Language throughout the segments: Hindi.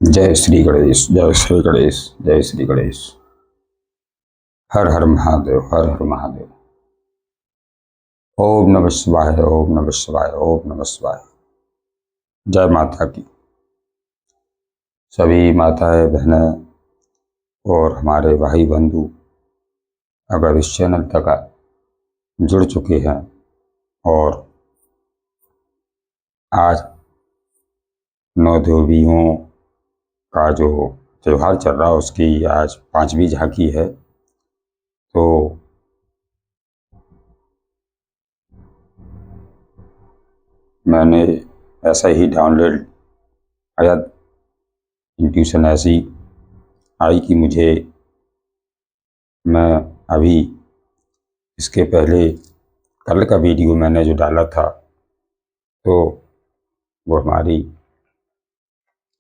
जय श्री गणेश, जय श्री गणेश, जय श्री गणेश। हर हर महादेव, हर हर महादेव। ओम नमः शिवाय, ओम नमः शिवाय, ओम नमः शिवाय। जय माता की। सभी माताएं, बहनें और हमारे भाई बंधु अगर इस चैनल तक जुड़ चुके हैं और आज नौ देवियों का जो त्यौहार चल रहा है उसकी आज 5वीं झांकी है, तो मैंने ऐसा ही डाउनलोड आया, इंट्यूशन ऐसी आई कि मैं अभी इसके पहले कल का वीडियो मैंने जो डाला था तो वो हमारी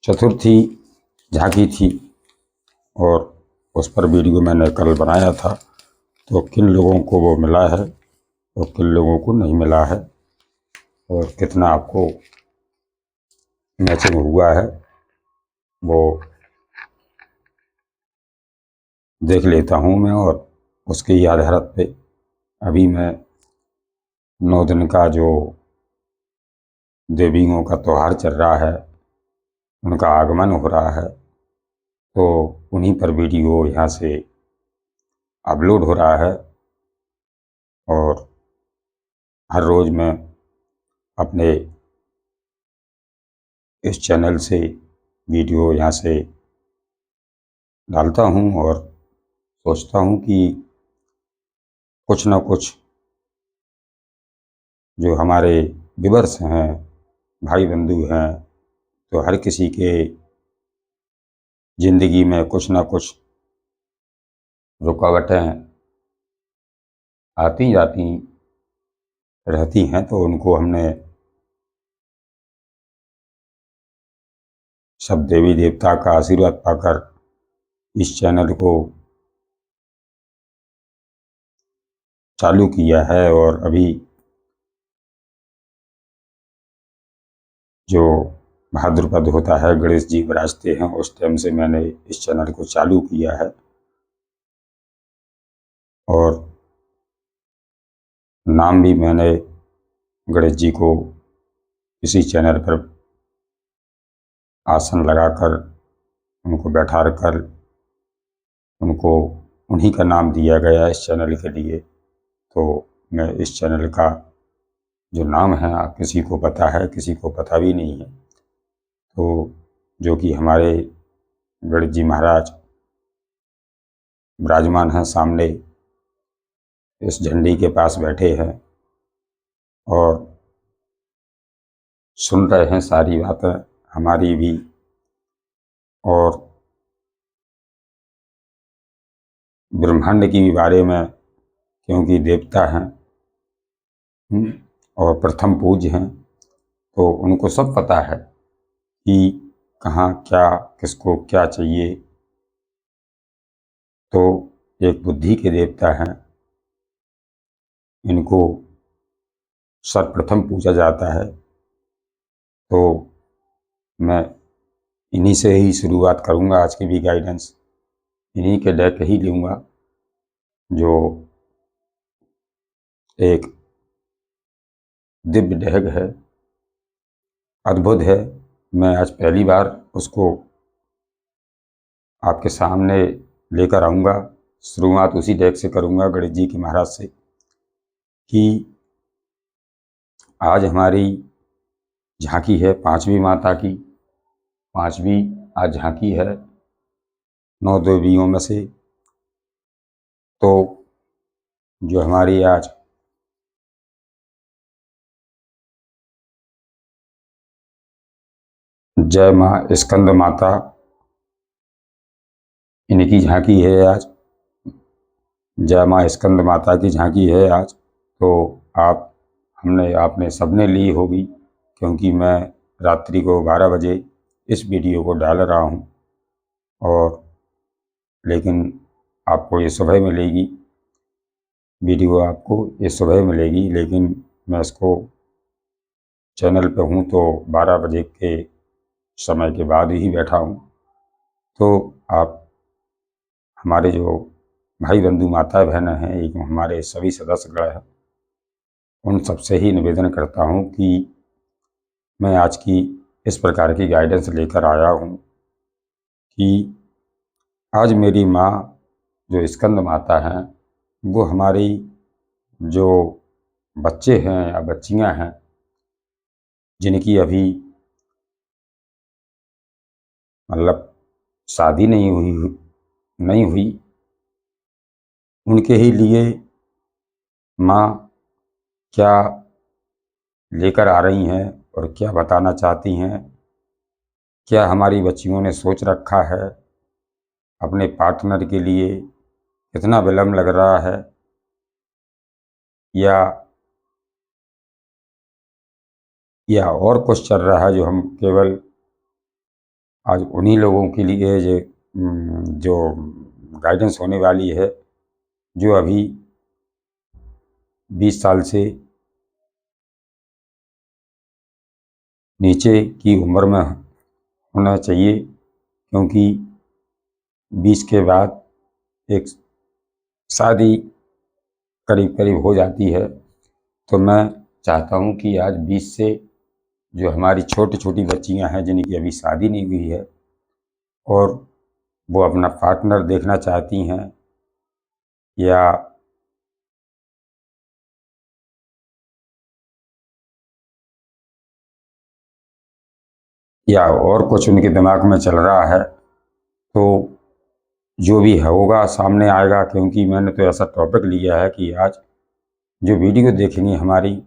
चतुर्थी झांकी थी और उस पर वीडियो मैंने कल बनाया था। तो किन लोगों को वो मिला है और किन लोगों को नहीं मिला है और कितना आपको मैचिंग हुआ है वो देख लेता हूँ मैं, और उसके ही आधार पे अभी मैं 9 दिन का जो देवियों का त्यौहार चल रहा है उनका आगमन हो रहा है, तो उन्हीं पर वीडियो यहाँ से अपलोड हो रहा है। और हर रोज़ मैं अपने इस चैनल से वीडियो यहाँ से डालता हूँ और सोचता हूँ कि कुछ ना कुछ जो हमारे व्यूअर्स हैं, भाई बंधु हैं, तो हर किसी के ज़िंदगी में कुछ ना कुछ रुकावटें आती जाती रहती हैं, तो उनको हमने सब देवी देवता का आशीर्वाद पाकर इस चैनल को चालू किया है। और अभी जो भाद्रपद होता है, गणेश जी विराजते हैं, उस टाइम से मैंने इस चैनल को चालू किया है और नाम भी मैंने गणेश जी को इसी चैनल पर आसन लगाकर उनको बैठा कर उनको उन्हीं का नाम दिया गया इस चैनल के लिए। तो मैं इस चैनल का जो नाम है, आप किसी को पता है, किसी को पता भी नहीं है, तो जो कि हमारे गणेश जी महाराज विराजमान हैं सामने इस झंडी के पास बैठे हैं और सुन रहे हैं सारी बातें हमारी भी, और ब्रह्मांड की भी बारे में, क्योंकि देवता हैं और प्रथम पूज्य हैं, तो उनको सब पता है कि कहाँ क्या किसको क्या चाहिए। तो एक बुद्धि के देवता हैं, इनको सर्वप्रथम पूजा जाता है। तो मैं इन्हीं से ही शुरुआत करूँगा, आज की भी गाइडेंस इन्हीं के डेक ही लूँगा जो एक दिव्य डेक है, अद्भुत है। मैं आज पहली बार उसको आपके सामने लेकर आऊँगा। शुरुआत उसी डेक से करूँगा, गणेश जी के महाराज से, कि आज हमारी झांकी है 5वीं माता की, 5वीं आज झांकी है 9 देवियों में से। तो जो हमारी आज जय माँ स्कंद माता, इनकी झांकी है आज। जय माँ स्कंद माता की झांकी है आज। तो आपने सबने ली होगी, क्योंकि मैं रात्रि को 12 बजे इस वीडियो को डाल रहा हूँ, और लेकिन आपको ये सुबह मिलेगी, वीडियो आपको ये सुबह मिलेगी, लेकिन मैं इसको चैनल पे हूँ तो 12 बजे के समय के बाद ही बैठा हूँ। तो आप हमारे जो भाई बंधु माता बहन हैं, एक हमारे सभी सदस्यगण हैं, उन सबसे ही निवेदन करता हूँ कि मैं आज की इस प्रकार की गाइडेंस लेकर आया हूँ कि आज मेरी माँ जो स्कंद माता हैं, वो हमारी जो बच्चे हैं या बच्चियाँ हैं जिनकी अभी मतलब शादी नहीं हुई, उनके ही लिए माँ क्या लेकर आ रही हैं और क्या बताना चाहती हैं, क्या हमारी बच्चियों ने सोच रखा है अपने पार्टनर के लिए, कितना विलम्ब लग रहा है, या और कुछ चल रहा है जो हम केवल आज उन्हीं लोगों के लिए जो गाइडेंस होने वाली है जो अभी 20 साल से नीचे की उम्र में होना चाहिए, क्योंकि 20 के बाद एक शादी करीब करीब हो जाती है। तो मैं चाहता हूँ कि आज 20 से जो हमारी छोटी छोटी बच्चियाँ हैं जिनकी अभी शादी नहीं हुई है और वो अपना पार्टनर देखना चाहती हैं, या और कुछ उनके दिमाग में चल रहा है, तो जो भी होगा सामने आएगा। क्योंकि मैंने तो ऐसा टॉपिक लिया है कि आज जो वीडियो देखेंगे हमारी,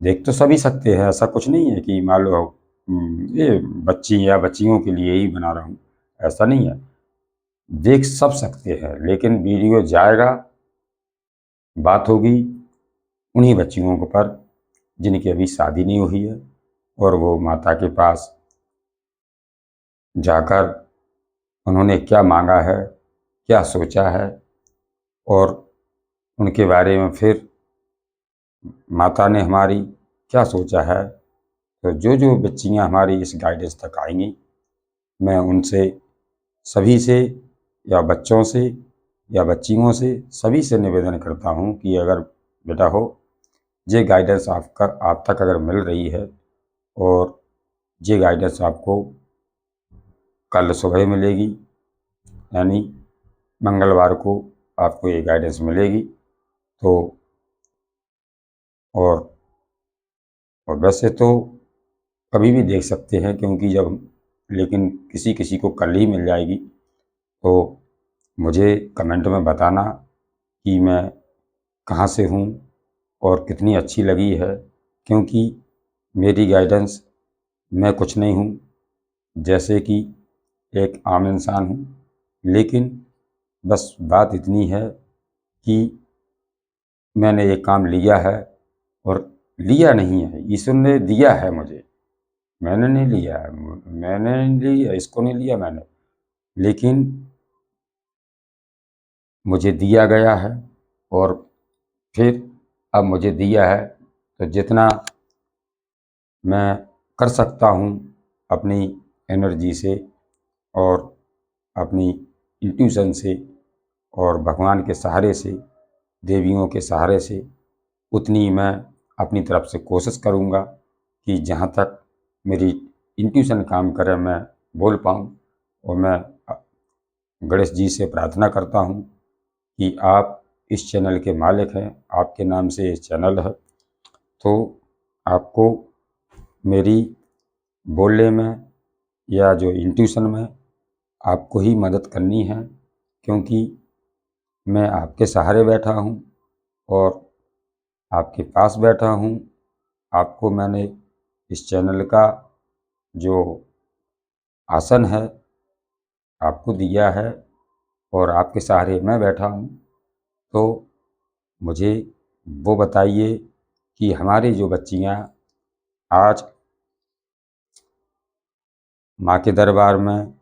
देख तो सभी सकते हैं, ऐसा कुछ नहीं है कि मान लो ये बच्ची या बच्चियों के लिए ही बना रहा हूँ, ऐसा नहीं है। देख सब सकते हैं, लेकिन वीडियो जाएगा, बात होगी उन्हीं बच्चियों के पर जिनकी अभी शादी नहीं हुई है और वो माता के पास जाकर उन्होंने क्या मांगा है, क्या सोचा है, और उनके बारे में फिर माता ने हमारी क्या सोचा है। तो जो जो बच्चियां हमारी इस गाइडेंस तक आएंगी, मैं उनसे सभी से या बच्चों से या बच्चियों से सभी से निवेदन करता हूं कि अगर बेटा हो, ये गाइडेंस आप तक अगर मिल रही है और ये गाइडेंस आपको कल सुबह मिलेगी, यानी मंगलवार को आपको ये गाइडेंस मिलेगी। तो और वैसे तो कभी भी देख सकते हैं, क्योंकि जब लेकिन किसी किसी को कल ही मिल जाएगी। तो मुझे कमेंट में बताना कि मैं कहाँ से हूँ और कितनी अच्छी लगी है, क्योंकि मेरी गाइडेंस, मैं कुछ नहीं हूँ, जैसे कि एक आम इंसान हूँ, लेकिन बस बात इतनी है कि मैंने ये काम लिया है, और लिया नहीं है, ईश्वर ने दिया है मुझे, मैंने नहीं लिया है, मैंने नहीं लिया, इसको नहीं लिया मैंने, लेकिन मुझे दिया गया है। और फिर अब मुझे दिया है तो जितना मैं कर सकता हूँ अपनी एनर्जी से और अपनी इंट्यूशन से और भगवान के सहारे से, देवियों के सहारे से, उतनी मैं अपनी तरफ से कोशिश करूँगा कि जहाँ तक मेरी इंट्यूशन काम करे मैं बोल पाऊँ। और मैं गणेश जी से प्रार्थना करता हूँ कि आप इस चैनल के मालिक हैं, आपके नाम से ये चैनल है, तो आपको मेरी बोलने में या जो इंट्यूशन में आपको ही मदद करनी है, क्योंकि मैं आपके सहारे बैठा हूँ और आपके पास बैठा हूँ। आपको मैंने इस चैनल का जो आसन है आपको दिया है और आपके सहारे मैं बैठा हूँ। तो मुझे वो बताइए कि हमारी जो बच्चियाँ आज माँ के दरबार में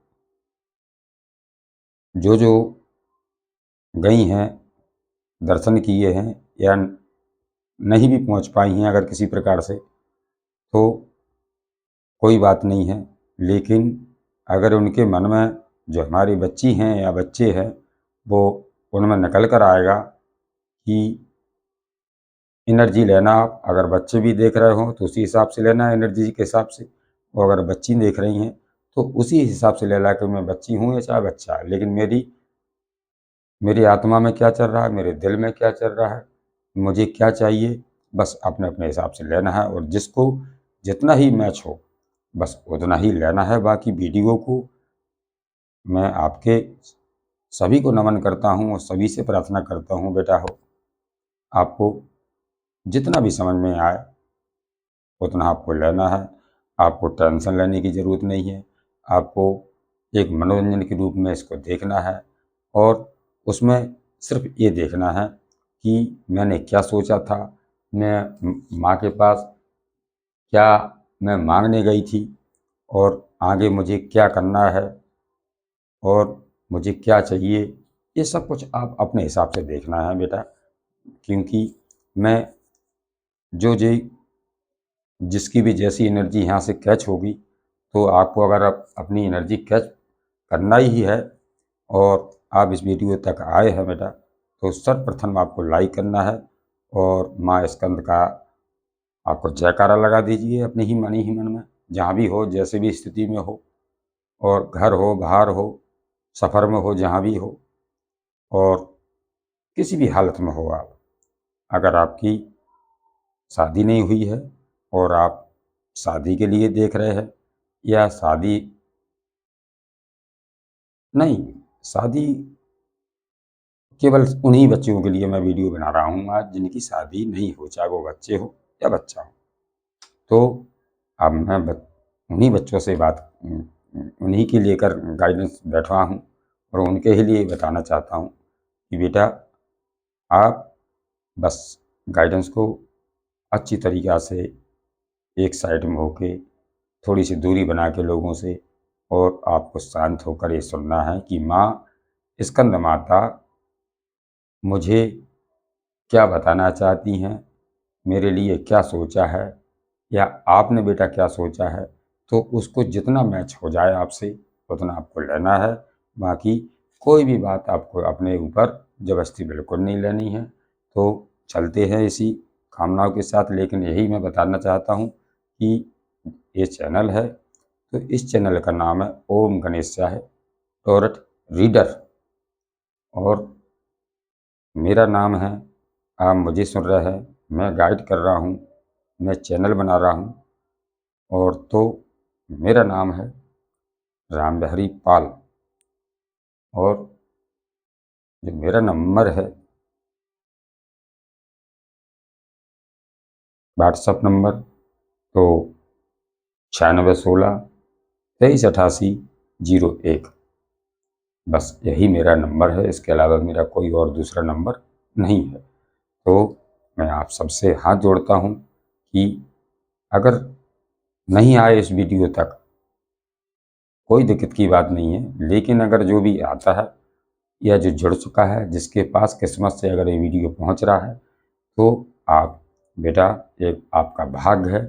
जो जो गई हैं, दर्शन किए हैं, या नहीं भी पहुँच पाई हैं अगर किसी प्रकार से, तो कोई बात नहीं है, लेकिन अगर उनके मन में जो हमारी बच्ची हैं या बच्चे हैं वो उनमें निकल कर आएगा कि एनर्जी लेना। आप अगर बच्चे भी देख रहे हो तो उसी हिसाब से लेना एनर्जी के हिसाब से, और अगर बच्ची देख रही हैं तो उसी हिसाब से ले ला कि मैं बच्ची हूँ या चाहे बच्चा है, लेकिन मेरी आत्मा में क्या चल रहा है, मेरे दिल में क्या चल रहा है, मुझे क्या चाहिए, बस अपने अपने हिसाब से लेना है। और जिसको जितना ही मैच हो बस उतना ही लेना है। बाकी वीडियो को मैं आपके सभी को नमन करता हूँ और सभी से प्रार्थना करता हूँ, बेटा हो आपको जितना भी समझ में आए उतना आपको लेना है। आपको टेंशन लेने की ज़रूरत नहीं है। आपको एक मनोरंजन के रूप में इसको देखना है और उसमें सिर्फ ये देखना है कि मैंने क्या सोचा था, मैं माँ के पास क्या मैं मांगने गई थी और आगे मुझे क्या करना है और मुझे क्या चाहिए, ये सब कुछ आप अपने हिसाब से देखना है बेटा। क्योंकि मैं जो जी जिसकी भी जैसी एनर्जी यहाँ से कैच होगी, तो आपको अगर आप अपनी एनर्जी कैच करना ही है और आप इस वीडियो तक आए हैं बेटा, तो सर्वप्रथम आपको लाइक करना है और माँ स्कंद का आपको जयकारा लगा दीजिए अपने ही मन में, जहाँ भी हो, जैसे भी स्थिति में हो, और घर हो, बाहर हो, सफ़र में हो, जहाँ भी हो, और किसी भी हालत में हो आप। अगर आपकी शादी नहीं हुई है और आप शादी के लिए देख रहे हैं, या शादी नहीं, शादी केवल उन्हीं बच्चों के लिए मैं वीडियो बना रहा हूँ आज जिनकी शादी नहीं हो, चाहे वो बच्चे हो या बच्चा हो। तो अब मैं उन्हीं बच्चों से बात उन्हीं के लेकर गाइडेंस बैठा हूँ और उनके ही लिए बताना चाहता हूँ कि बेटा आप बस गाइडेंस को अच्छी तरीक़ा से एक साइड में होके थोड़ी सी दूरी बना के लोगों से, और आपको शांत होकर ये सुनना है कि माँ स्कंद माता मुझे क्या बताना चाहती हैं, मेरे लिए क्या सोचा है, या आपने बेटा क्या सोचा है। तो उसको जितना मैच हो जाए आपसे उतना आपको लेना है। बाकी कोई भी बात आपको अपने ऊपर ज़बरदस्ती बिल्कुल नहीं लेनी है। तो चलते हैं इसी कामनाओं के साथ, लेकिन यही मैं बताना चाहता हूँ कि ये चैनल है तो इस चैनल का नाम है ओम गणेशाय टोरट रीडर, और मेरा नाम है, आप मुझे सुन रहे हैं, मैं गाइड कर रहा हूँ, मैं चैनल बना रहा हूँ, और तो मेरा नाम है राम बिहारी पाल। और जो मेरा नंबर है व्हाट्सअप नंबर, तो 9616 238801, बस यही मेरा नंबर है। इसके अलावा मेरा कोई और दूसरा नंबर नहीं है। तो मैं आप सबसे हाथ जोड़ता हूँ कि अगर नहीं आए इस वीडियो तक कोई दिक्कत की बात नहीं है, लेकिन अगर जो भी आता है या जो जुड़ चुका है, जिसके पास किस्मत से अगर ये वीडियो पहुंच रहा है, तो आप बेटा एक आपका भाग्य है।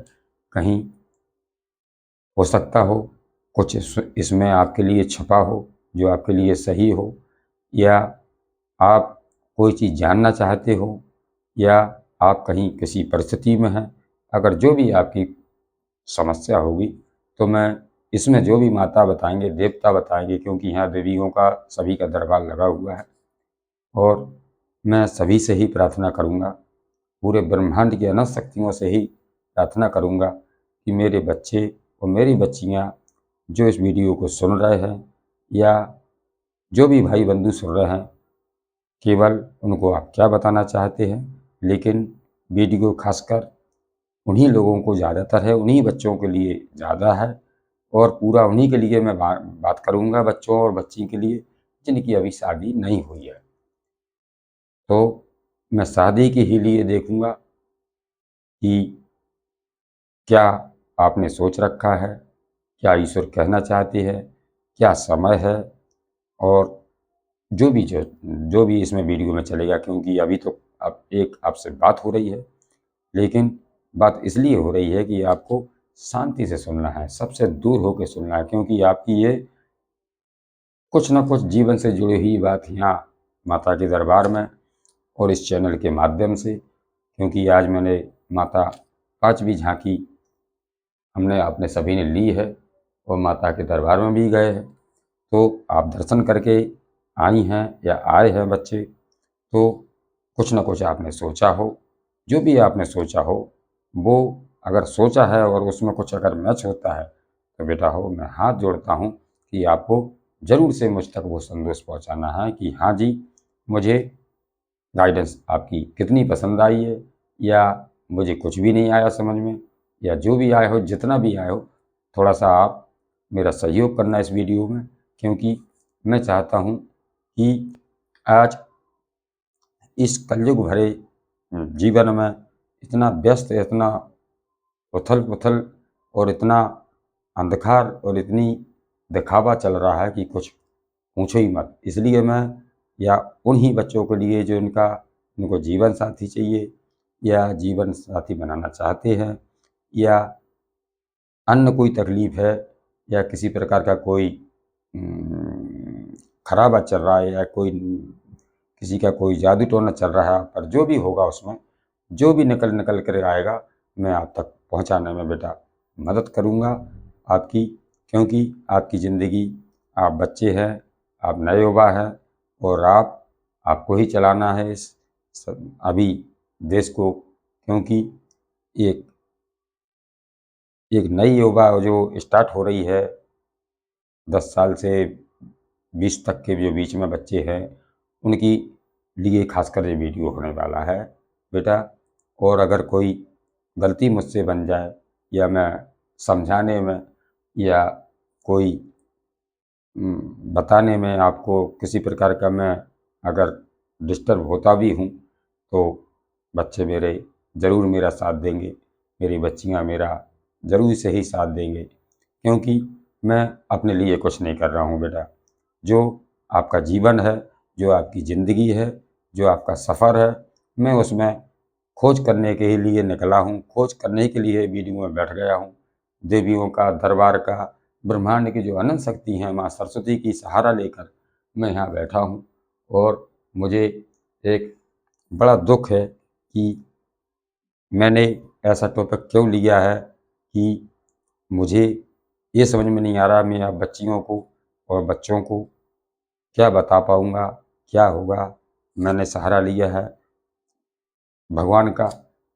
कहीं हो सकता हो कुछ इसमें आपके लिए छुपा हो जो आपके लिए सही हो, या आप कोई चीज़ जानना चाहते हो, या आप कहीं किसी परिस्थिति में हैं। अगर जो भी आपकी समस्या होगी तो मैं इसमें जो भी माता बताएंगे, देवता बताएंगे, क्योंकि यहाँ देवियों का सभी का दरबार लगा हुआ है, और मैं सभी से ही प्रार्थना करूँगा, पूरे ब्रह्मांड की अनंत शक्तियों से ही प्रार्थना करूँगा कि मेरे बच्चे और मेरी बच्चियाँ जो इस वीडियो को सुन रहे हैं, या जो भी भाई बंधु सुन रहे हैं, केवल उनको आप क्या बताना चाहते हैं, लेकिन वीडियो खासकर उन्हीं लोगों को ज़्यादातर है, उन्हीं बच्चों के लिए ज़्यादा है, और पूरा उन्हीं के लिए मैं बात करूँगा, बच्चों और बच्ची के लिए जिनकी अभी शादी नहीं हुई है। तो मैं शादी के ही लिए देखूँगा कि क्या आपने सोच रखा है, क्या ईश्वर कहना चाहते हैं, क्या समय है, और जो भी इसमें वीडियो में चलेगा, क्योंकि अभी तो अब एक आपसे बात हो रही है, लेकिन बात इसलिए हो रही है कि आपको शांति से सुनना है, सबसे दूर होकर सुनना है, क्योंकि आपकी ये कुछ न कुछ जीवन से जुड़ी हुई बात यहाँ माता के दरबार में और इस चैनल के माध्यम से, क्योंकि आज मैंने माता पांचवी झांकी हमने आपने सभी ने ली है और माता के दरबार में भी गए हैं, तो आप दर्शन करके आई हैं या आए हैं बच्चे, तो कुछ न कुछ आपने सोचा हो। जो भी आपने सोचा हो वो अगर सोचा है और उसमें कुछ अगर मैच होता है तो बेटा हो मैं हाथ जोड़ता हूँ कि आपको ज़रूर से मुझ तक वो संदेश पहुँचाना है कि हाँ जी, मुझे गाइडेंस आपकी कितनी पसंद आई है, या मुझे कुछ भी नहीं आया समझ में, या जो भी आया हो, जितना भी आया हो, थोड़ा सा आप मेरा सहयोग करना इस वीडियो में, क्योंकि मैं चाहता हूँ कि आज इस कलयुग भरे जीवन में इतना व्यस्त, इतना उथल पुथल और इतना अंधकार और इतनी दिखावा चल रहा है कि कुछ पूछो ही मत। इसलिए मैं या उन्हीं बच्चों के लिए जो उनको जीवन साथी चाहिए या जीवन साथी बनाना चाहते हैं, या अन्य कोई तकलीफ है, या किसी प्रकार का कोई खराबा चल रहा है, या कोई किसी का कोई जादू टोना चल रहा है, पर जो भी होगा उसमें जो भी निकल निकल कर आएगा मैं आप तक पहुंचाने में बेटा मदद करूंगा आपकी, क्योंकि आपकी ज़िंदगी, आप बच्चे हैं, आप नए युवा हैं और आपको ही चलाना है इस अभी देश को, क्योंकि एक एक नई युवा जो स्टार्ट हो रही है, 10 साल से 20 तक के जो बीच में बच्चे हैं उनकी लिए खासकर ये वीडियो होने वाला है बेटा। और अगर कोई गलती मुझसे बन जाए या मैं समझाने में या कोई बताने में आपको किसी प्रकार का मैं अगर डिस्टर्ब होता भी हूँ तो बच्चे मेरे ज़रूर मेरा साथ देंगे, मेरी बच्चियाँ मेरा ज़रूर से ही साथ देंगे, क्योंकि मैं अपने लिए कुछ नहीं कर रहा हूँ बेटा। जो आपका जीवन है, जो आपकी ज़िंदगी है, जो आपका सफ़र है, मैं उसमें खोज करने के लिए निकला हूँ, खोज करने के लिए वीडियो में बैठ गया हूँ। देवियों का, दरबार का, ब्रह्मांड की जो अनंत शक्ति हैं, माँ सरस्वती की सहारा लेकर मैं यहाँ बैठा हूँ। और मुझे एक बड़ा दुख है कि मैंने ऐसा टॉपिक क्यों लिया है कि मुझे ये समझ में नहीं आ रहा मैं अब बच्चियों को और बच्चों को क्या बता पाऊँगा, क्या होगा। मैंने सहारा लिया है भगवान का,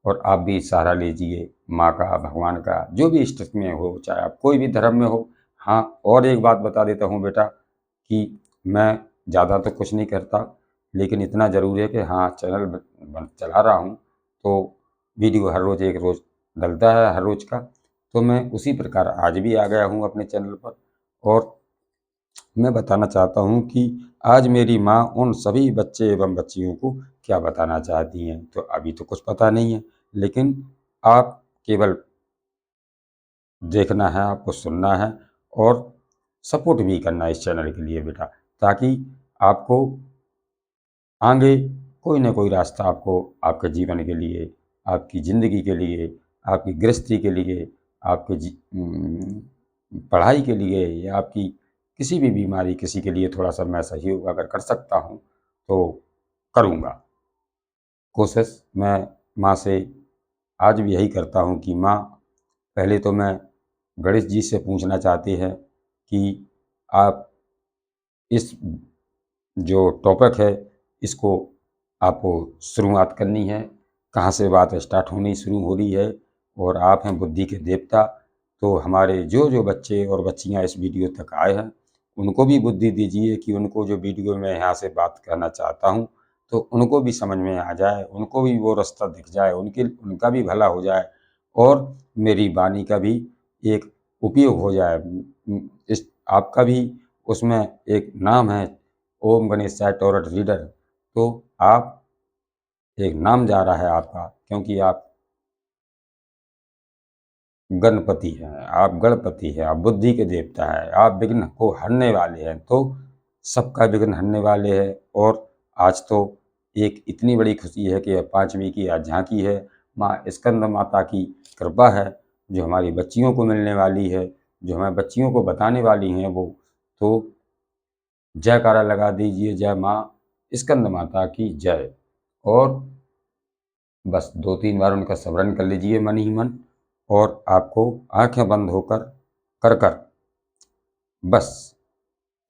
और आप भी सहारा लीजिए माँ का, भगवान का, जो भी इष्ट में हो, चाहे आप कोई भी धर्म में हो। हाँ, और एक बात बता देता हूँ बेटा कि मैं ज़्यादा तो कुछ नहीं करता, लेकिन इतना ज़रूर है कि हाँ, चैनल चला रहा हूँ तो वीडियो हर रोज़ एक रोज़ डलता है हर रोज़ का, तो मैं उसी प्रकार आज भी आ गया हूँ अपने चैनल पर। और मैं बताना चाहता हूँ कि आज मेरी माँ उन सभी बच्चे एवं बच्चियों को क्या बताना चाहती हैं, तो अभी तो कुछ पता नहीं है, लेकिन आप केवल देखना है, आपको सुनना है और सपोर्ट भी करना है इस चैनल के लिए बेटा, ताकि आपको आगे कोई ना कोई रास्ता आपको आपके जीवन के लिए, आपकी ज़िंदगी के लिए, आपकी गृहस्थी के लिए, आपके पढ़ाई के लिए, या आपकी किसी भी बीमारी, किसी के लिए थोड़ा-सा मैं सहयोग अगर कर सकता हूँ, तो करूँगा। कोशिश मैं माँ से आज भी यही करता हूँ कि माँ, पहले तो मैं गणेश जी से पूछना चाहती है कि आप इस जो टॉपिक है इसको आपको शुरुआत करनी है, कहाँ से बात स्टार्ट होनी शुरू हो रही है, और आप हैं बुद्धि के देवता, तो हमारे जो बच्चे और बच्चियाँ इस वीडियो तक आए हैं उनको भी बुद्धि दीजिए कि उनको जो वीडियो में यहाँ से बात करना चाहता हूँ तो उनको भी समझ में आ जाए, उनको भी वो रास्ता दिख जाए, उनका भी भला हो जाए और मेरी वाणी का भी एक उपयोग हो जाए। इस आपका भी उसमें एक नाम है, ओम गणेशाय टोरट रीडर, तो आप एक नाम जा रहा है आपका, क्योंकि आप गणपति हैं, आप गणपति हैं, आप बुद्धि के देवता हैं, आप विघ्न को हरने वाले हैं, तो सबका विघ्न हरने वाले हैं। और आज तो एक इतनी बड़ी खुशी है कि पांचवी की आज झांकी है, माँ स्कंद माता की कृपा है जो हमारी बच्चियों को मिलने वाली है, जो हमारी बच्चियों को बताने वाली हैं वो, तो जयकारा लगा दीजिए, जय माँ स्कंद माता की जय। और बस 2-3 बार उनका स्मरण कर लीजिए मन ही मन, और आपको आंखें बंद होकर कर कर बस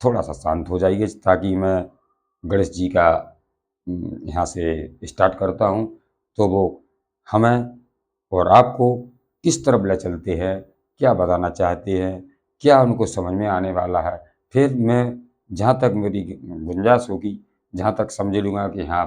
थोड़ा सा शांत हो जाइए, ताकि मैं गणेश जी का यहाँ से स्टार्ट करता हूँ, तो वो हमें और आपको किस तरफ ले चलते हैं, क्या बताना चाहते हैं, क्या उनको समझ में आने वाला है। फिर मैं जहाँ तक मेरी गुंजाइश होगी, जहाँ तक समझ लूँगा कि हाँ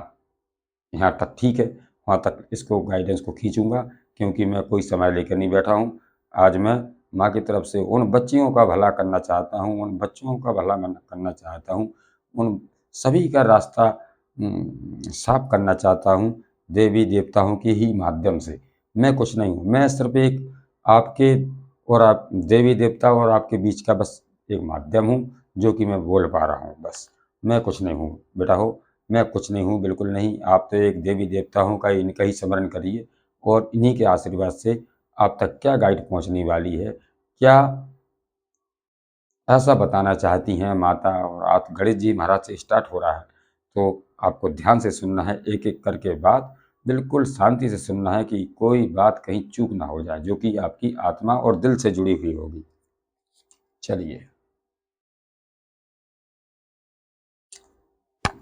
यहाँ तक ठीक है, वहाँ तक इसको गाइडेंस को खींचूँगा, क्योंकि मैं कोई समय लेकर नहीं बैठा हूँ। आज मैं माँ की तरफ से उन बच्चियों का भला करना चाहता हूँ, उन बच्चों का भला करना चाहता हूँ, उन सभी का रास्ता साफ करना चाहता हूँ, देवी देवताओं के ही माध्यम से। मैं कुछ नहीं हूँ, मैं सिर्फ एक आपके और आप देवी देवता और आपके बीच का बस एक माध्यम हूँ, जो कि मैं बोल पा रहा हूँ बस। मैं कुछ नहीं हूँ बेटा हो, मैं कुछ नहीं हूँ, बिल्कुल नहीं। आप तो एक देवी देवताओं का, इनका ही स्मरण करिए, और इन्हीं के आशीर्वाद से आप तक क्या गाइड पहुँचने वाली है, क्या ऐसा बताना चाहती हैं माता। और आप गणेश जी महाराज से स्टार्ट हो रहा है, तो आपको ध्यान से सुनना है, एक एक करके बात बिल्कुल शांति से सुनना है, कि कोई बात कहीं चूक ना हो जाए, जो कि आपकी आत्मा और दिल से जुड़ी हुई होगी। चलिए।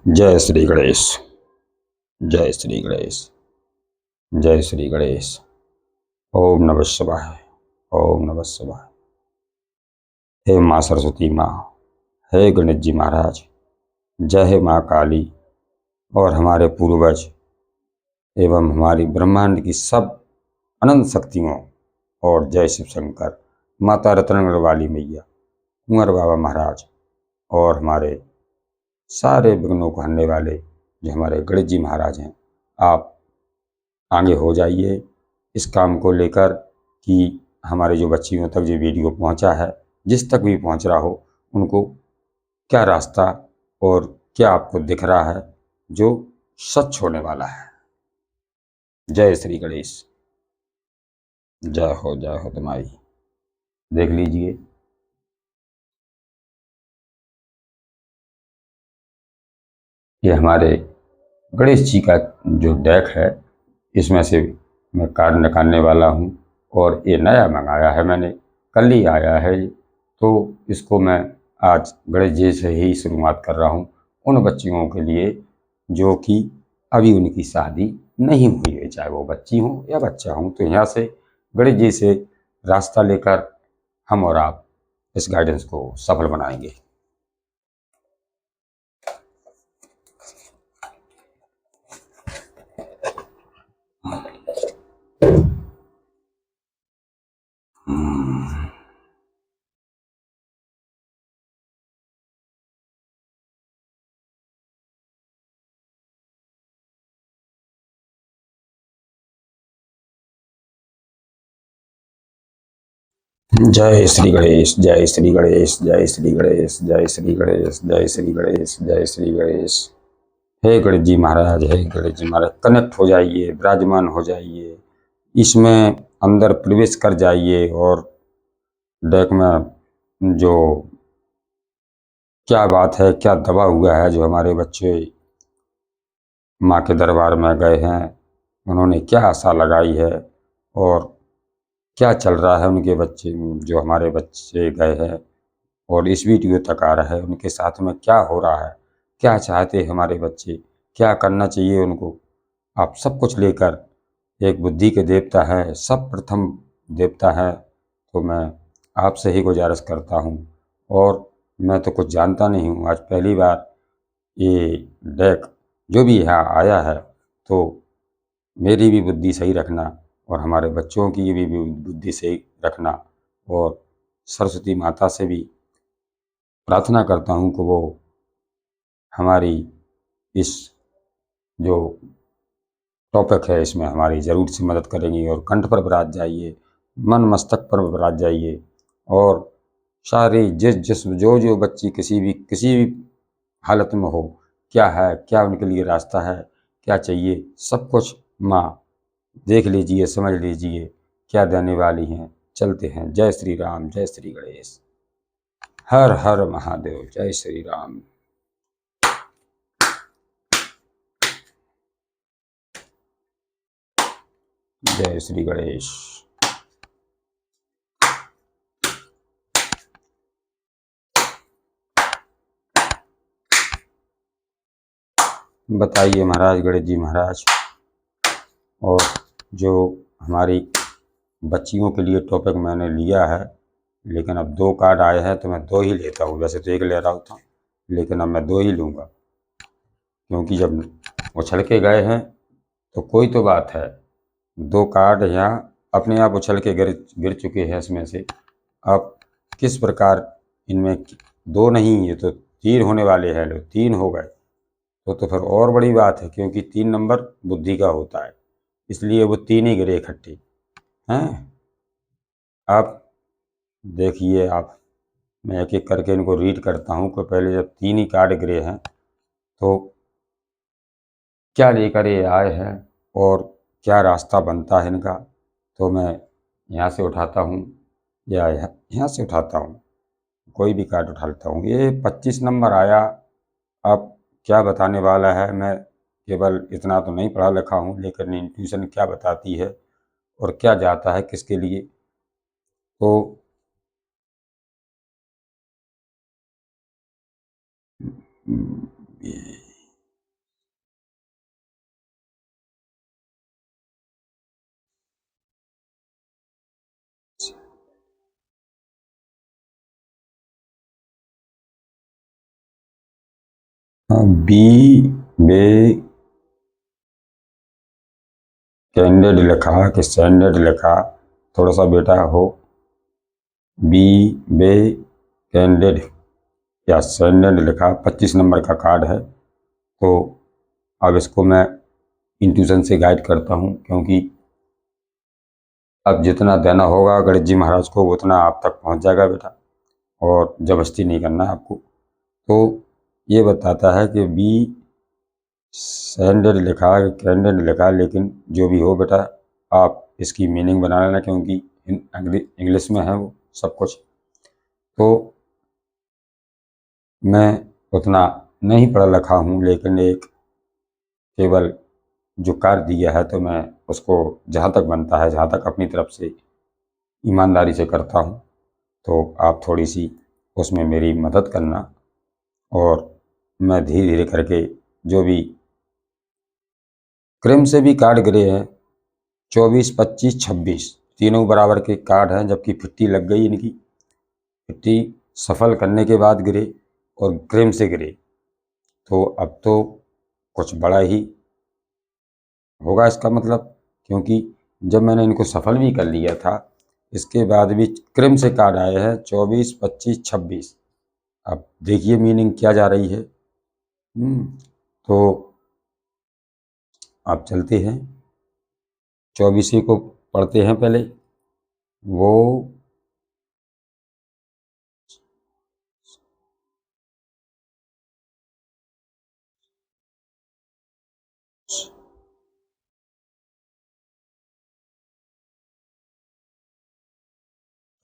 जय श्री गणेश, जय श्री गणेश, जय श्री गणेश। ओम नमः शिवाय, ओम नमः शिवाय। हे माँ सरस्वती माँ, हे गणेश जी महाराज, जय हे माँ काली और हमारे पूर्वज एवं हमारी ब्रह्मांड की सब अनंत शक्तियों, और जय शिव शंकर, माता रत्नगढ़ वाली मैया, कुंवर बाबा महाराज, और हमारे सारे विघ्नों को हरने वाले जो हमारे गणेश जी महाराज हैं। आप आगे हो जाइए इस काम को लेकर, कि हमारे जो बच्चियों तक जो वीडियो पहुंचा है, जिस तक भी पहुंच रहा हो, उनको क्या रास्ता और क्या आपको दिख रहा है जो सच होने वाला है। जय श्री गणेश, जय हो तुम्हारी। देख लीजिए, ये हमारे गणेश जी का जो डेक है, इसमें से मैं कार्ड निकालने वाला हूँ, और ये नया मंगाया है मैंने, कल ही आया है ये। तो इसको मैं आज गणेश जी से ही शुरुआत कर रहा हूँ, उन बच्चियों के लिए जो कि अभी उनकी शादी नहीं हुई है, चाहे वो बच्ची हो या बच्चा हो। तो यहाँ से गणेश जी से रास्ता लेकर हम और आप इस गाइडेंस को सफल बनाएंगे। जय श्री गणेश, जय श्री गणेश, जय श्री गणेश, जय श्री गणेश, जय श्री गणेश, जय श्री गणेश। हे गणेश जी महाराज, हे गणेश जी महाराज, कनेक्ट हो जाइए, विराजमान हो जाइए, इसमें अंदर प्रवेश कर जाइए, और डेक में जो क्या बात है, क्या दबा हुआ है, जो हमारे बच्चे माँ के दरबार में गए हैं, उन्होंने क्या आशा लगाई है, और क्या चल रहा है उनके बच्चे, जो हमारे बच्चे गए हैं और इस वीडियो तक आ रहा है, उनके साथ में क्या हो रहा है, क्या चाहते हैं हमारे बच्चे, क्या करना चाहिए उनको। आप सब कुछ लेकर, एक बुद्धि के देवता है, सब प्रथम देवता है, तो मैं आपसे ही गुजारिश करता हूँ। और मैं तो कुछ जानता नहीं हूँ, आज पहली बार ये डेक जो भी यहाँ आया है, तो मेरी भी बुद्धि सही रखना, और हमारे बच्चों की भी बुद्धि सही रखना, और सरस्वती माता से भी प्रार्थना करता हूँ कि वो हमारी इस जो टॉपिक है, इसमें हमारी ज़रूर से मदद करेंगी, और कंठ पर विराज जाइए, मन मस्तक पर विराज जाइए, और सारी जिस जो बच्ची किसी भी हालत में हो, क्या है, क्या उनके लिए रास्ता है, क्या चाहिए, सब कुछ माँ देख लीजिए, समझ लीजिए, क्या देने वाली हैं। चलते हैं। जय श्री राम, जय श्री गणेश, हर हर महादेव, जय श्री राम। जय श्री गणेश। बताइए महाराज गणेश जी महाराज। और जो हमारी बच्चियों के लिए टॉपिक मैंने लिया है, लेकिन अब 2 कार्ड आए हैं तो मैं 2 ही लेता हूँ। वैसे तो 1 ले रहा था, लेकिन अब मैं 2 ही लूँगा, क्योंकि जब उछल के गए हैं तो कोई तो बात है। 2 कार्ड यहाँ अपने आप उछल के गिर चुके हैं इसमें से। अब किस प्रकार इनमें 2 नहीं, ये तो 3 होने वाले हैं। लो 3 हो गए तो फिर और बड़ी बात है, क्योंकि 3 नंबर बुद्धि का होता है, इसलिए वो 3 ही गिरे इकट्ठे हैं। आप देखिए, आप मैं एक एक करके इनको रीड करता हूँ कि पहले जब 3 ही कार्ड गिरे हैं तो क्या लेकर ये आए हैं और क्या रास्ता बनता है इनका। तो मैं यहाँ से उठाता हूँ या यहाँ से उठाता हूँ, कोई भी कार्ड उठा लेता हूँ। ये 25 नंबर आया। अब क्या बताने वाला है, मैं केवल इतना तो नहीं पढ़ा लिखा हूँ, लेकिन इंट्यूशन क्या बताती है और क्या जाता है किसके लिए। तो बी बे कैंडेड लिखा कि स्टैंडर्ड लिखा, थोड़ा सा बेटा हो। बी बे कैंडेड या स्टैंडर्ड लिखा, 25 नंबर का कार्ड है। तो अब इसको मैं इंट्यूशन से गाइड करता हूँ, क्योंकि अब जितना देना होगा गणेश जी महाराज को उतना आप तक पहुँच जाएगा बेटा, और जबरदस्ती नहीं करना है आपको। तो ये बताता है कि बी सैंडेड लिखा है, कैंडेड लिखा है, लेकिन जो भी हो बेटा आप इसकी मीनिंग बना लेना, क्योंकि इंग्लिश में है वो सब कुछ। तो मैं उतना नहीं पढ़ा लिखा हूँ, लेकिन एक केवल जो कार्य दिया है तो मैं उसको जहाँ तक बनता है, जहाँ तक अपनी तरफ से ईमानदारी से करता हूँ। तो आप थोड़ी सी उसमें मेरी मदद करना, और मैं धीरे धीरे करके जो भी क्रम से भी कार्ड गिरे हैं, 24, 25, 26 तीनों बराबर के कार्ड हैं, जबकि 50 लग गई इनकी। 50 सफल करने के बाद गिरे और क्रम से गिरे, तो अब तो कुछ बड़ा ही होगा इसका मतलब, क्योंकि जब मैंने इनको सफल भी कर लिया था, इसके बाद भी क्रम से कार्ड आए हैं 24, 25, 26। अब देखिए मीनिंग क्या जा रही है। तो आप चलते हैं 24 को पढ़ते हैं पहले। वो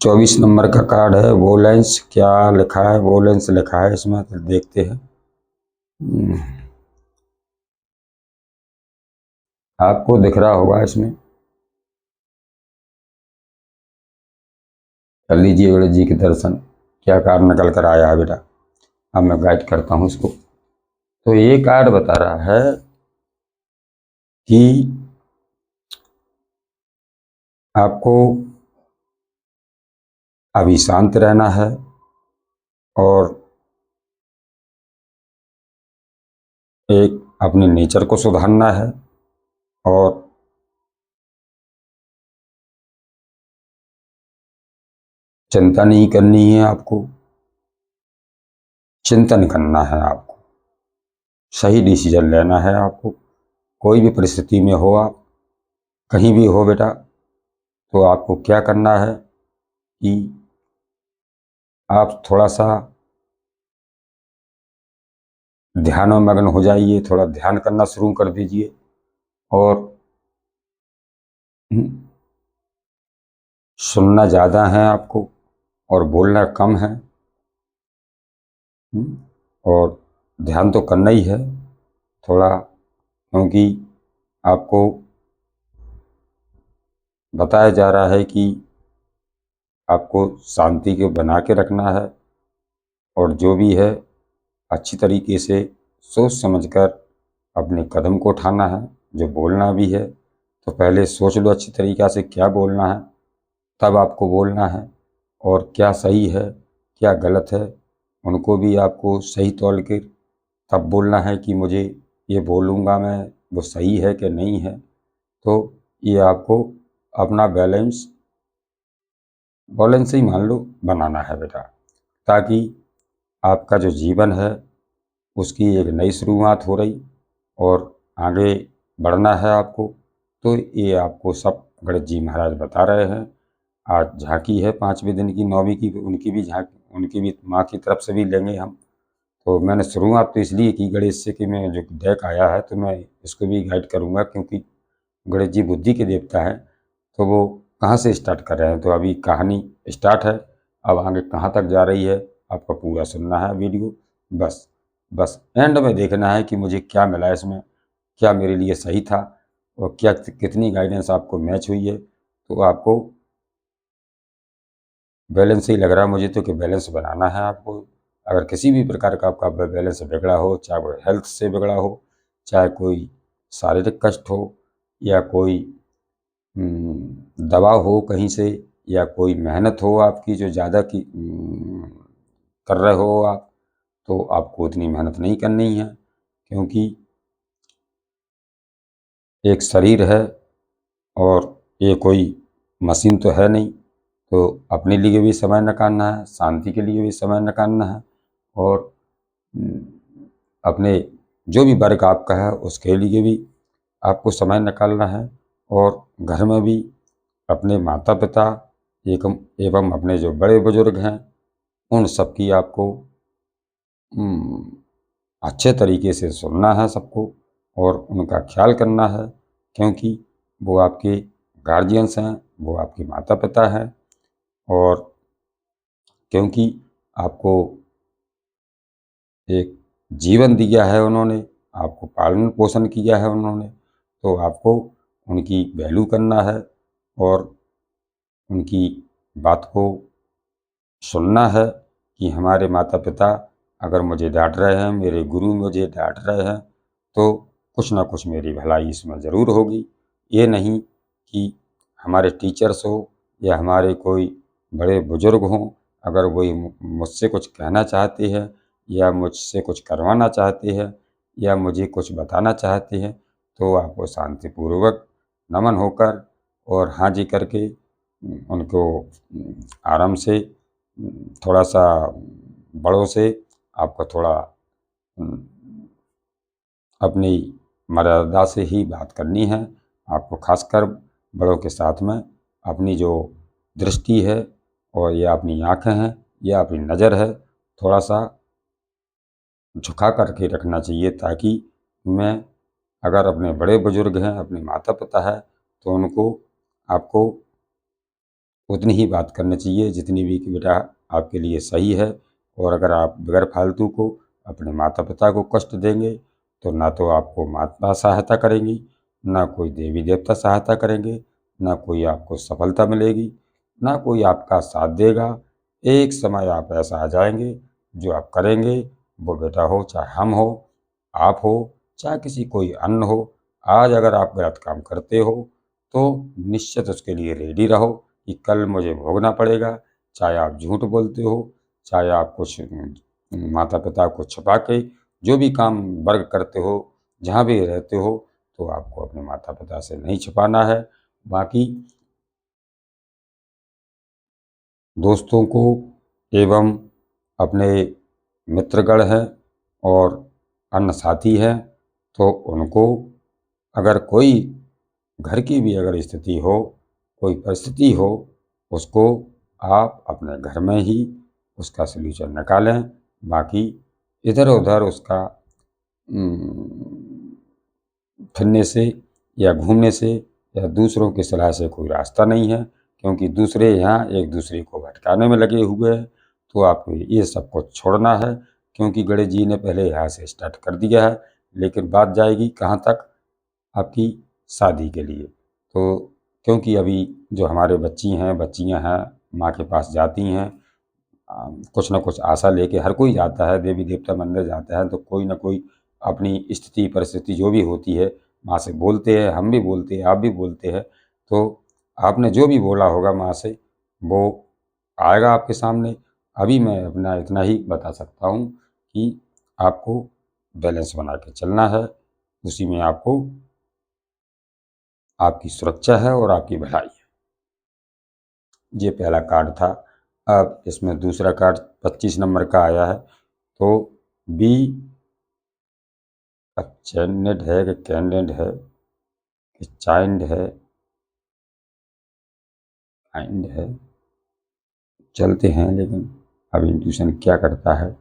24 नंबर का कार्ड है वोलेंस। क्या लिखा है? वोलेंस लिखा है इसमें, तो देखते हैं। आपको दिख रहा होगा इसमें, कर लीजिए गणेश जी के दर्शन। क्या कार्ड निकल कर आया है बेटा, अब मैं गाइड करता हूँ इसको। तो ये कार्ड बता रहा है कि आपको अभी शांत रहना है, और एक अपने नेचर को सुधारना है, और चिंता नहीं करनी है आपको, चिंतन करना है आपको, सही डिसीजन लेना है आपको। कोई भी परिस्थिति में हो आप, कहीं भी हो बेटा, तो आपको क्या करना है कि आप थोड़ा सा ध्यान में मग्न हो जाइए, थोड़ा ध्यान करना शुरू कर दीजिए, और सुनना ज़्यादा है आपको और बोलना कम है। और ध्यान तो करना ही है थोड़ा, क्योंकि आपको बताया जा रहा है कि आपको शांति को बना के रखना है और जो भी है अच्छी तरीके से सोच समझकर अपने कदम को उठाना है। जो बोलना भी है तो पहले सोच लो अच्छी तरीक़ा से क्या बोलना है, तब आपको बोलना है। और क्या सही है क्या गलत है उनको भी आपको सही तौल के तब बोलना है कि मुझे ये बोलूँगा मैं वो सही है कि नहीं है। तो ये आपको अपना बैलेंस बैलेंस ही मान लो बनाना है बेटा, ताकि आपका जो जीवन है उसकी एक नई शुरुआत हो रही और आगे बढ़ना है आपको। तो ये आपको सब गणेश जी महाराज बता रहे हैं। आज झांकी है 5वें दिन की 9वीं की, उनकी भी झांकी, उनकी भी माँ की तरफ से भी लेंगे हम। तो मैंने शुरुआत तो इसलिए की गणेश से कि मैं जो डेक आया है तो मैं इसको भी गाइड करूँगा, क्योंकि गणेश जी बुद्धि के देवता हैं। तो वो कहाँ से स्टार्ट कर रहे हैं, तो अभी कहानी स्टार्ट है, अब आगे कहाँ तक जा रही है आपको पूरा सुनना है वीडियो। बस बस एंड में देखना है कि मुझे क्या मिला इसमें, क्या मेरे लिए सही था और क्या कितनी गाइडेंस आपको मैच हुई है। तो आपको बैलेंस ही लग रहा है मुझे तो कि बैलेंस बनाना है आपको। अगर किसी भी प्रकार का आपका बैलेंस बिगड़ा हो, चाहे वो हेल्थ से बिगड़ा हो, चाहे कोई शारीरिक कष्ट हो, या कोई दवा हो कहीं से, या कोई मेहनत हो आपकी जो ज़्यादा की कर रहे हो आप, तो आपको उतनी मेहनत नहीं करनी है, क्योंकि एक शरीर है और ये कोई मशीन तो है नहीं। तो अपने लिए भी समय निकालना है, शांति के लिए भी समय निकालना है, और अपने जो भी वर्क आपका है उसके लिए भी आपको समय निकालना है। और घर में भी अपने माता पिता एवं एवं अपने जो बड़े बुजुर्ग हैं उन सब की आपको अच्छे तरीके से सुनना है सबको, और उनका ख्याल करना है, क्योंकि वो आपके गार्जियंस हैं, वो आपके माता पिता हैं। और क्योंकि आपको एक जीवन दिया है उन्होंने, आपको पालन पोषण किया है उन्होंने, तो आपको उनकी वैल्यू करना है और उनकी बात को सुनना है कि हमारे माता पिता अगर मुझे डांट रहे हैं, मेरे गुरु मुझे डांट रहे हैं, तो कुछ ना कुछ मेरी भलाई इसमें ज़रूर होगी। ये नहीं कि हमारे टीचर्स हो या हमारे कोई बड़े बुजुर्ग हों, अगर वही मुझसे कुछ कहना चाहते हैं या मुझसे कुछ करवाना चाहते हैं या मुझे कुछ बताना चाहते हैं, तो आपको शांतिपूर्वक नमन होकर और हाँ जी करके उनको आराम से थोड़ा सा बड़ों से आपको थोड़ा अपनी मर्यादा से ही बात करनी है। आपको खासकर बड़ों के साथ में अपनी जो दृष्टि है और या अपनी आँखें हैं या अपनी नज़र है, थोड़ा सा झुका करके रखना चाहिए, ताकि मैं अगर अपने बड़े बुजुर्ग हैं, अपने माता पिता है, तो उनको आपको उतनी ही बात करनी चाहिए जितनी भी कि बेटा आपके लिए सही है। और अगर आप बगैर फालतू को अपने माता पिता को कष्ट देंगे, तो ना तो आपको माता सहायता करेंगी, ना कोई देवी देवता सहायता करेंगे, ना कोई आपको सफलता मिलेगी, ना कोई आपका साथ देगा। एक समय आप ऐसा आ जाएंगे जो आप करेंगे, वो बेटा हो चाहे हम हो, आप हो चाहे किसी कोई अन्य हो, आज अगर आप गलत काम करते हो तो निश्चित उसके लिए रेडी रहो कि कल मुझे भोगना पड़ेगा। चाहे आप झूठ बोलते हो, चाहे आप कुछ माता पिता को छुपा के जो भी काम वर्ग करते हो, जहाँ भी रहते हो, तो आपको अपने माता पिता से नहीं छुपाना है। बाकी दोस्तों को एवं अपने मित्रगण हैं और अन्य साथी हैं, तो उनको अगर कोई घर की भी अगर स्थिति हो, कोई परिस्थिति हो, उसको आप अपने घर में ही उसका सॉल्यूशन निकालें। बाकी इधर उधर उसका फिरने से या घूमने से या दूसरों की सलाह से कोई रास्ता नहीं है, क्योंकि दूसरे यहाँ एक दूसरे को भटकाने में लगे हुए हैं। तो आपको ये सब कुछ छोड़ना है, क्योंकि गणेश जी ने पहले यहाँ से स्टार्ट कर दिया है, लेकिन बात जाएगी कहाँ तक, आपकी शादी के लिए। तो क्योंकि अभी जो हमारे बच्चियां हैं माँ के पास जाती हैं, कुछ ना कुछ आशा लेके हर कोई जाता है, देवी देवता मंदिर जाता है तो कोई ना कोई अपनी स्थिति परिस्थिति जो भी होती है माँ से बोलते हैं, हम भी बोलते हैं, आप भी बोलते हैं। तो आपने जो भी बोला होगा माँ से वो आएगा आपके सामने। अभी मैं अपना इतना ही बता सकता हूँ कि आपको बैलेंस बना के चलना है, उसी में आपको आपकी सुरक्षा है और आपकी भलाई है। ये पहला कार्ड था। अब इसमें दूसरा कार्ड 25 नंबर का आया है। तो बी चैंडेड है कि कैंडेड है कि चाइंड है, काइंड है, चलते हैं लेकिन अब इंट्यूशन क्या करता है।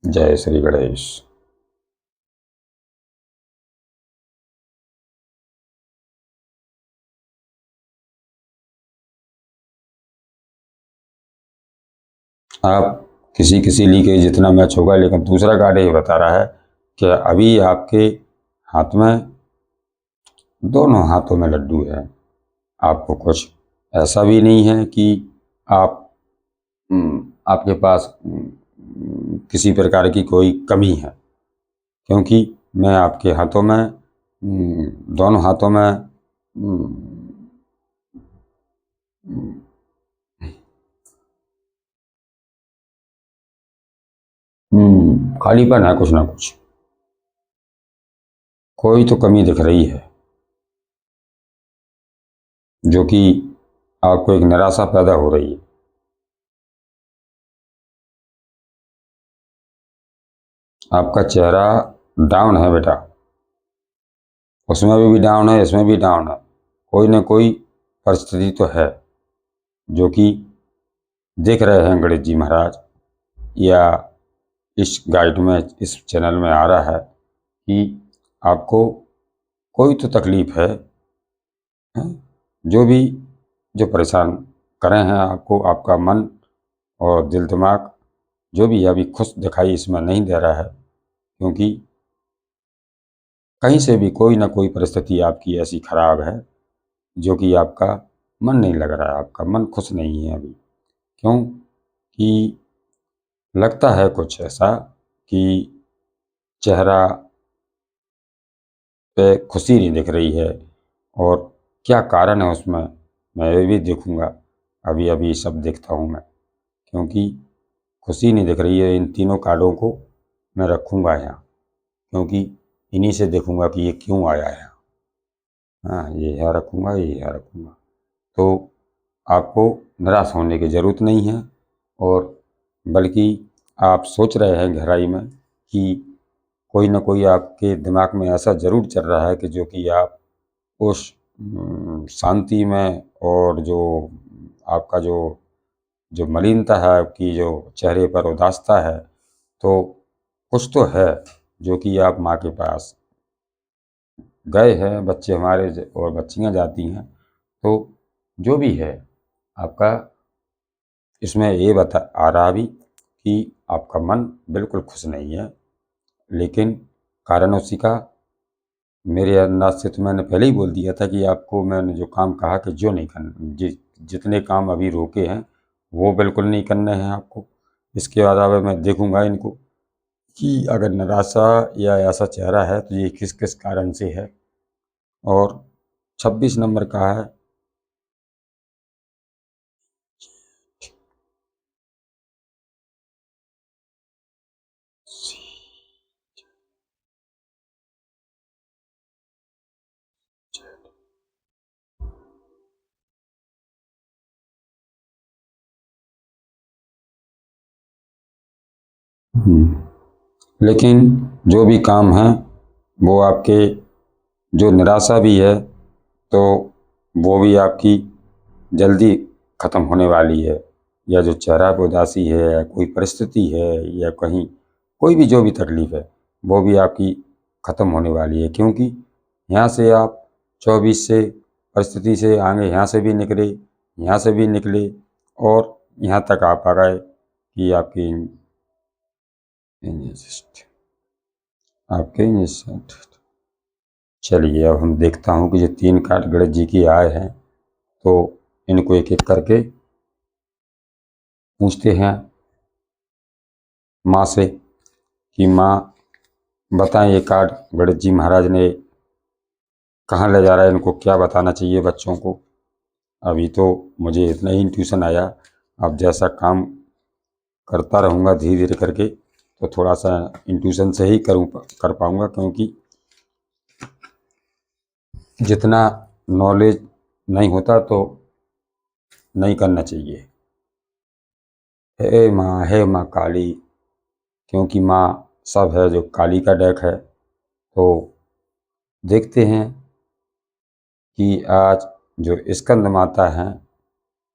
जय श्री गणेश। आप किसी किसी ली के जितना मैच होगा, लेकिन दूसरा कार्ड ये बता रहा है कि अभी आपके हाथ में, दोनों हाथों में लड्डू है। आपको कुछ ऐसा भी नहीं है कि आप आपके पास किसी प्रकार की कोई कमी है, क्योंकि मैं आपके हाथों में दोनों हाथों में खालीपन है, कुछ ना कुछ कोई तो कमी दिख रही है जो कि आपको एक निराशा पैदा हो रही है। आपका चेहरा डाउन है बेटा, उसमें भी डाउन है, इसमें भी डाउन है। कोई ना कोई परिस्थिति तो है जो कि देख रहे हैं गणेश जी महाराज, या इस गाइड में, इस चैनल में आ रहा है कि आपको कोई तो तकलीफ है, जो भी जो परेशान करे हैं आपको, आपका मन और दिल दिमाग जो भी अभी खुश दिखाई इसमें नहीं दे रहा है, क्योंकि कहीं से भी कोई ना कोई परिस्थिति आपकी ऐसी खराब है जो कि आपका मन नहीं लग रहा है, आपका मन खुश नहीं है अभी। क्यों कि लगता है कुछ ऐसा कि चेहरा पे खुशी नहीं दिख रही है, और क्या कारण है उसमें मैं ये भी देखूंगा। अभी अभी सब देखता हूँ मैं, क्योंकि खुशी नहीं दिख रही है। इन तीनों कार्डों को मैं रखूंगा यहाँ, क्योंकि इन्हीं से देखूंगा कि ये क्यों आया है। हाँ, ये यहाँ रखूंगा, ये यहाँ रखूंगा। तो आपको निराश होने की ज़रूरत नहीं है, और बल्कि आप सोच रहे हैं गहराई में कि कोई ना कोई आपके दिमाग में ऐसा ज़रूर चल रहा है कि जो कि आप उस शांति में, और जो आपका जो जो मलिनता है आपकी, जो चेहरे पर उदासता है, तो कुछ तो है जो कि आप माँ के पास गए हैं। बच्चे हमारे और बच्चियाँ जाती हैं, तो जो भी है आपका इसमें ये बता आ रहा भी कि आपका मन बिल्कुल खुश नहीं है। लेकिन कारण उसी का, मेरे अंदाज से तो मैंने पहले ही बोल दिया था कि आपको मैंने जो काम कहा कि जो नहीं करना, जितने काम अभी रोके हैं वो बिल्कुल नहीं करने हैं आपको। इसके अलावा मैं देखूंगा इनको कि अगर निराशा या ऐसा चेहरा है तो ये किस किस कारण से है। और 26 नंबर का है। लेकिन जो भी काम है वो आपके, जो निराशा भी है तो वो भी आपकी जल्दी ख़त्म होने वाली है। या जो चेहरा पे उदासी है, या कोई परिस्थिति है, या कहीं कोई भी जो भी तकलीफ है वो भी आपकी ख़त्म होने वाली है। क्योंकि यहाँ से आप 24 से परिस्थिति से आगे यहाँ से भी निकले, यहाँ से भी निकले, और यहाँ तक आप आ गए कि आपकी आपके चलिए अब हम देखता हूँ कि जो 3 कार्ड गणेश जी की आए हैं तो इनको एक एक करके पूछते हैं माँ से कि माँ बताएं ये कार्ड गणेश जी महाराज ने कहाँ ले जा रहा है, इनको क्या बताना चाहिए बच्चों को। अभी तो मुझे इतना ही इंट्यूशन आया, अब जैसा काम करता रहूँगा धीरे धीरे करके तो थोड़ा सा इंट्यूशन से ही कर पाऊँगा, क्योंकि जितना नॉलेज नहीं होता तो नहीं करना चाहिए। हे माँ काली, क्योंकि माँ सब है, जो काली का डेक है। तो देखते हैं कि आज जो स्कंद माता हैं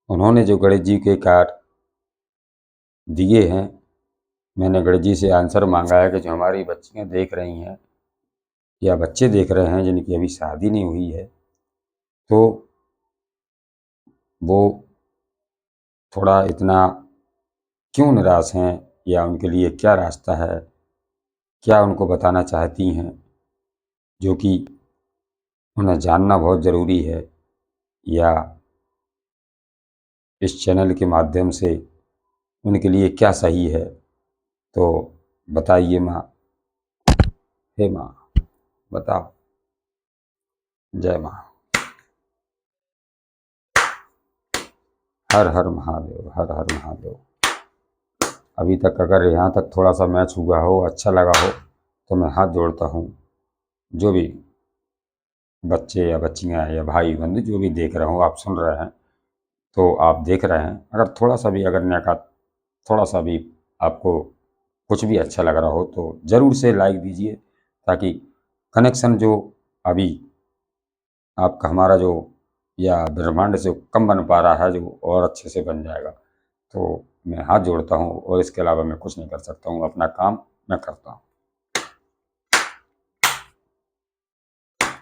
उन्होंने जो गणेश जी के कार्ड दिए हैं, मैंने गणेश जी से आंसर मांगा है कि जो हमारी बच्चियां देख रही हैं या बच्चे देख रहे हैं जिनकी अभी शादी नहीं हुई है, तो वो थोड़ा इतना क्यों निराश हैं, या उनके लिए क्या रास्ता है, क्या उनको बताना चाहती हैं जो कि उन्हें जानना बहुत ज़रूरी है, या इस चैनल के माध्यम से उनके लिए क्या सही है। तो बताइए माँ, हे माँ बताओ। जय माँ। हर हर महादेव, हर हर महादेव। अभी तक अगर यहाँ तक थोड़ा सा मैच हुआ हो, अच्छा लगा हो, तो मैं हाथ जोड़ता हूँ। जो भी बच्चे या बच्चियाँ या भाई बंधु जो भी देख रहे हो, आप सुन रहे हैं तो आप देख रहे हैं, अगर थोड़ा सा भी अगर का थोड़ा सा भी आपको कुछ भी अच्छा लग रहा हो तो ज़रूर से लाइक दीजिए, ताकि कनेक्शन जो अभी आपका हमारा जो या ब्रह्मांड से कम बन पा रहा है, जो और अच्छे से बन जाएगा। तो मैं हाथ जोड़ता हूँ और इसके अलावा मैं कुछ नहीं कर सकता हूँ, अपना काम मैं करता हूँ।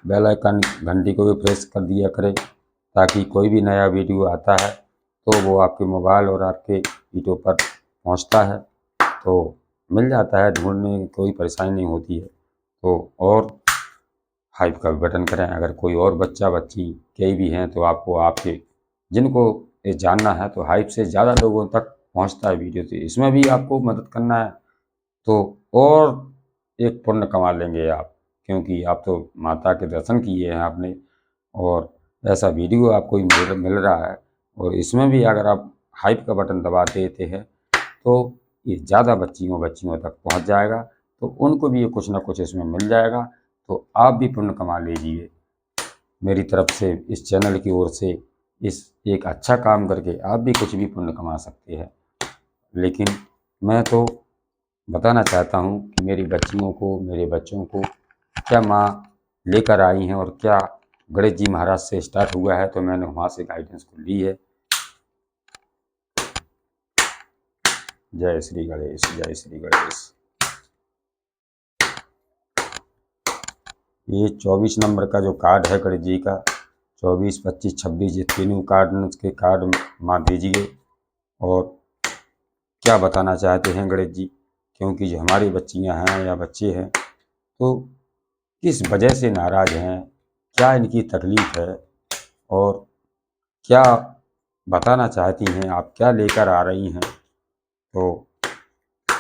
बेल आइकन घंटी को भी प्रेस कर दिया करें, ताकि कोई भी नया वीडियो आता है तो वो आपके मोबाइल और आपके वीडियो पर पहुंचता है, तो मिल जाता है, ढूंढने में कोई परेशानी नहीं होती है। तो और हाइप का भी बटन करें। अगर कोई और बच्चा बच्ची कई भी हैं तो आपको आपके जिनको ये जानना है, तो हाइप से ज़्यादा लोगों तक पहुंचता है वीडियो, तो इसमें भी आपको मदद करना है तो और एक पुण्य कमा लेंगे आप, क्योंकि आप तो माता के दर्शन किए हैं आपने, और ऐसा वीडियो आपको मिल रहा है, और इसमें भी अगर आप हाइप का बटन दबा देते हैं तो ये ज़्यादा बच्चियों तक पहुंच जाएगा, तो उनको भी ये कुछ ना कुछ इसमें मिल जाएगा। तो आप भी पुण्य कमा लीजिए मेरी तरफ से, इस चैनल की ओर से। इस एक अच्छा काम करके आप भी कुछ भी पुण्य कमा सकते हैं। लेकिन मैं तो बताना चाहता हूँ कि मेरी बच्चियों को, मेरे बच्चों को क्या माँ लेकर आई हैं, और क्या गणेश जी महाराज से स्टार्ट हुआ है, तो मैंने वहाँ से गाइडेंस को ली है। जय श्री गणेश, जय श्री गणेश। ये 24 नंबर का जो कार्ड है गणेश जी का, 24, 25, 26, ये तीनों कार्ड के कार्ड माँ दीजिए, और क्या बताना चाहते हैं गणेश जी, क्योंकि जो हमारी बच्चियाँ हैं या बच्चे हैं तो किस वजह से नाराज़ हैं, क्या इनकी तकलीफ़ है, और क्या बताना चाहती हैं, आप क्या लेकर आ रही हैं, तो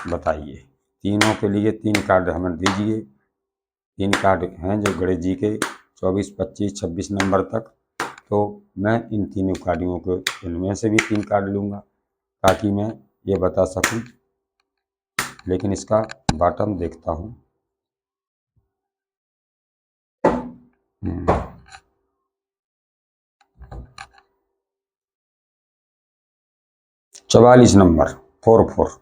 बताइए। तीनों के लिए 3 कार्ड हमें दीजिए। 3 कार्ड हैं जो गणेश जी के 24, 25, 26 नंबर तक। तो मैं इन तीनों कार्डों को, इनमें से भी 3 कार्ड लूँगा ताकि मैं ये बता सकूं। लेकिन इसका बॉटम देखता हूँ। 44 नंबर 44।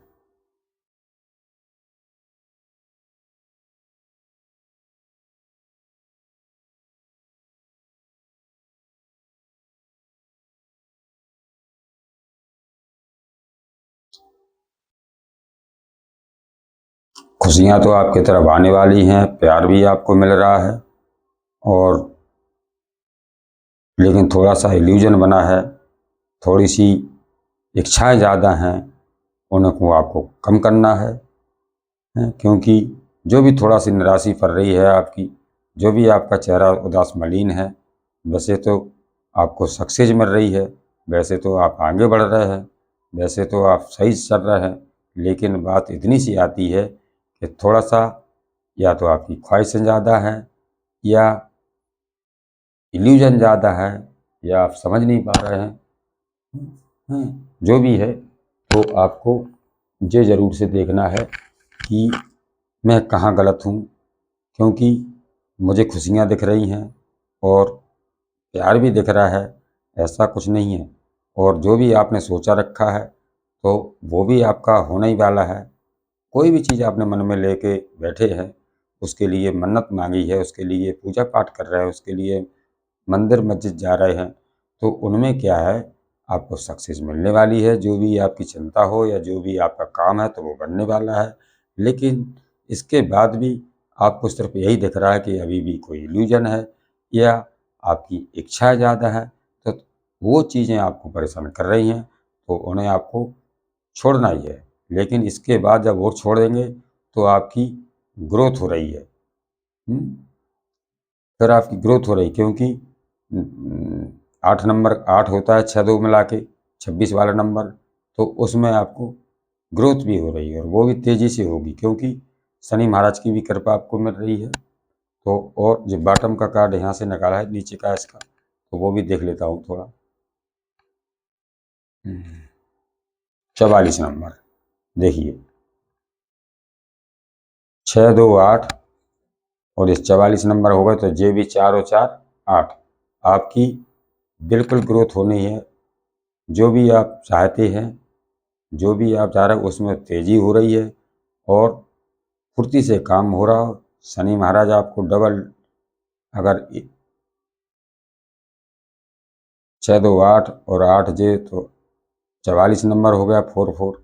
खुशियाँ तो आपकी तरफ आने वाली हैं, प्यार भी आपको मिल रहा है, और लेकिन थोड़ा सा इल्यूजन बना है, थोड़ी सी इच्छाएं ज़्यादा हैं, उनको आपको कम करना है, क्योंकि जो भी थोड़ा सी निराशा पड़ रही है आपकी, जो भी आपका चेहरा उदास मलिन है, वैसे तो आपको सक्सेस मिल रही है, वैसे तो आप आगे बढ़ रहे हैं, वैसे तो आप सही चल रहे हैं, लेकिन बात इतनी सी आती है कि थोड़ा सा या तो आपकी ख्वाहिशें ज़्यादा हैं, या इल्यूजन ज़्यादा है, या आप समझ नहीं पा रहे हैं। जो भी है, तो आपको ये ज़रूर से देखना है कि मैं कहाँ गलत हूँ, क्योंकि मुझे खुशियाँ दिख रही हैं और प्यार भी दिख रहा है, ऐसा कुछ नहीं है। और जो भी आपने सोचा रखा है तो वो भी आपका होने ही वाला है। कोई भी चीज़ आपने मन में लेके बैठे हैं, उसके लिए मन्नत मांगी है, उसके लिए पूजा पाठ कर रहे हैं, उसके लिए मंदिर मस्जिद जा रहे हैं, तो उनमें क्या है, आपको सक्सेस मिलने वाली है। जो भी आपकी चिंता हो या जो भी आपका काम है तो वो बनने वाला है। लेकिन इसके बाद भी आपको सिर्फ यही दिख रहा है कि अभी भी कोई इल्यूजन है, या आपकी इच्छा ज़्यादा है, तो वो चीज़ें आपको परेशान कर रही हैं, तो उन्हें आपको छोड़ना ही है। लेकिन इसके बाद जब वो छोड़ेंगे तो आपकी ग्रोथ हो रही है। फिर आपकी ग्रोथ हो रही, क्योंकि 8 होता है, 6 2 मिला के 26 वाला नंबर, तो उसमें आपको ग्रोथ भी हो रही है, और वो भी तेज़ी से होगी, क्योंकि शनि महाराज की भी कृपा आपको मिल रही है। तो और जो बॉटम का कार्ड यहाँ से निकाला है, नीचे का इसका, तो वो भी देख लेता हूँ थोड़ा। 44 नंबर देखिए, 6 2 8, और इस 44 नंबर होगा तो ये भी 4 और 4 8। आपकी बिल्कुल ग्रोथ होनी है। जो भी आप चाहते हैं, जो भी आप चाह रहे हैं, उसमें तेज़ी हो रही है और फुर्ती से काम हो रहा हो। शनि महाराज आपको डबल, अगर 6 2 8 और 8 जे, तो 44 नंबर हो गया, 4 4।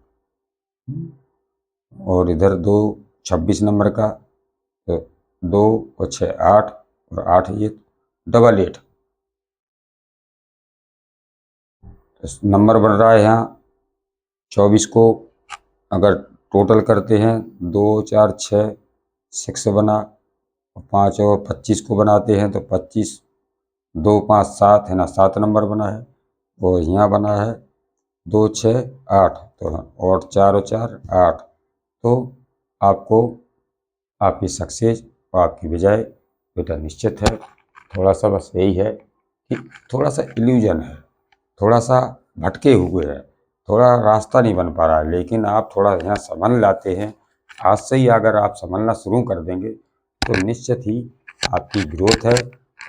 और इधर 2 26 नंबर का, तो 2 और 6 8, और 8 ये डबल 8। तो नंबर बन रहा है यहाँ 24 को अगर टोटल करते हैं, 2 4 6 6 बना, 5 और 25 को बनाते हैं तो 25, 2 5 7 है ना, 7 नंबर बना है। और यहाँ बना है 2 6 8, तो और 4 और 4 8। तो आपको आपकी सक्सेस और आपकी विजय बेटा निश्चित है। थोड़ा सा बस यही है कि थोड़ा सा इल्यूजन है, थोड़ा सा भटके हुए है, थोड़ा रास्ता नहीं बन पा रहा है, लेकिन आप थोड़ा यहाँ संभल लाते हैं। आज से ही अगर आप संभलना शुरू कर देंगे तो निश्चित ही आपकी ग्रोथ है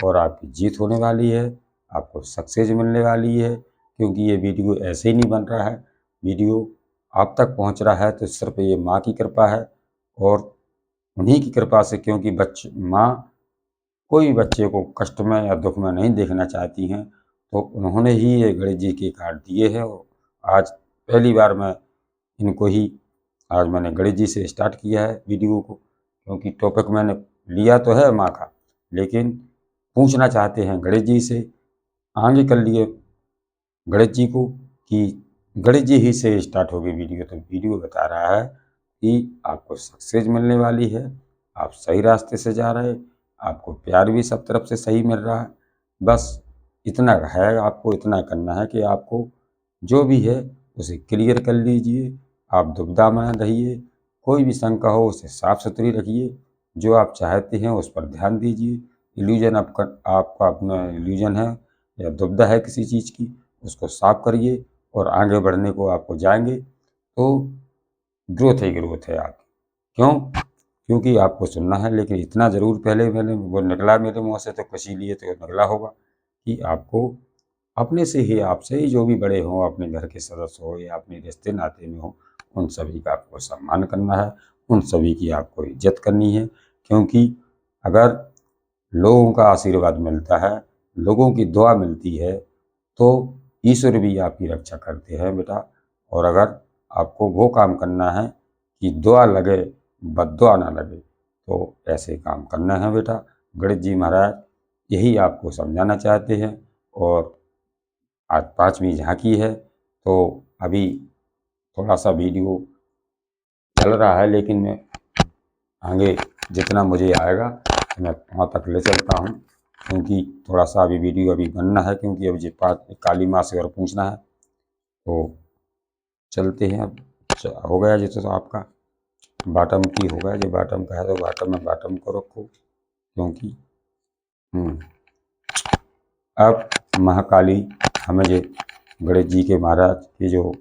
और आपकी जीत होने वाली है, आपको सक्सेस मिलने वाली है। क्योंकि ये वीडियो ऐसे ही नहीं बन रहा है, वीडियो आप तक पहुंच रहा है तो सिर्फ ये माँ की कृपा है, और उन्हीं की कृपा से, क्योंकि माँ कोई भी बच्चे को कष्ट में या दुख में नहीं देखना चाहती हैं, तो उन्होंने ही ये गणेश जी के कार्ड दिए हैं। और आज पहली बार मैं इनको ही, आज मैंने गणेश जी से स्टार्ट किया है वीडियो को, क्योंकि टॉपिक मैंने लिया तो है माँ का, लेकिन पूछना चाहते हैं गणेश जी से। आगे कर लिए गणेश जी को कि गणेश जी ही से स्टार्ट होगी वीडियो, तो वीडियो बता रहा है कि आपको सक्सेस मिलने वाली है, आप सही रास्ते से जा रहे हैं, आपको प्यार भी सब तरफ से सही मिल रहा है। बस इतना है, आपको इतना करना है कि आपको जो भी है उसे क्लियर कर लीजिए। आप दुविधा में रहिए, कोई भी शंका हो उसे साफ सुथरी रखिए, जो आप चाहते हैं उस पर ध्यान दीजिए। इल्यूजन आपका अपना इल्यूजन है या दुविधा है किसी चीज़ की, उसको साफ करिए और आगे बढ़ने को आपको जाएंगे तो ग्रोथ ही ग्रोथ है आपकी। क्यों? क्योंकि आपको सुनना है, लेकिन इतना ज़रूर पहले मैंने वो निकला मेरे मुँह से, तो खुशी लिए तो निकला होगा कि आपको अपने से ही, आपसे ही जो भी बड़े हों, अपने घर के सदस्य हो या अपने रिश्ते नाते में हो, उन सभी का आपको सम्मान करना है, उन सभी की आपको इज्जत करनी है। क्योंकि अगर लोगों का आशीर्वाद मिलता है, लोगों की दुआ मिलती है, तो ईश्वर भी आपकी रक्षा करते हैं बेटा। और अगर आपको वो काम करना है कि दुआ लगे बद्दुआ ना लगे, तो ऐसे काम करना है बेटा। गणेश जी महाराज यही आपको समझाना चाहते हैं। और आज 5वीं झांकी है, तो अभी थोड़ा सा वीडियो चल रहा है, लेकिन मैं आगे जितना मुझे आएगा मैं वहाँ तक ले चलता हूँ, क्योंकि थोड़ा सा अभी वीडियो अभी बनना है, क्योंकि अभी काली माँ से और पूछना है। तो चलते हैं अब। हो गया जी तो आपका बॉटम की हो गया, जो बॉटम का है तो बॉटम में बॉटम को रखो, क्योंकि अब महाकाली हमें जो गणेश जी के महाराज के जो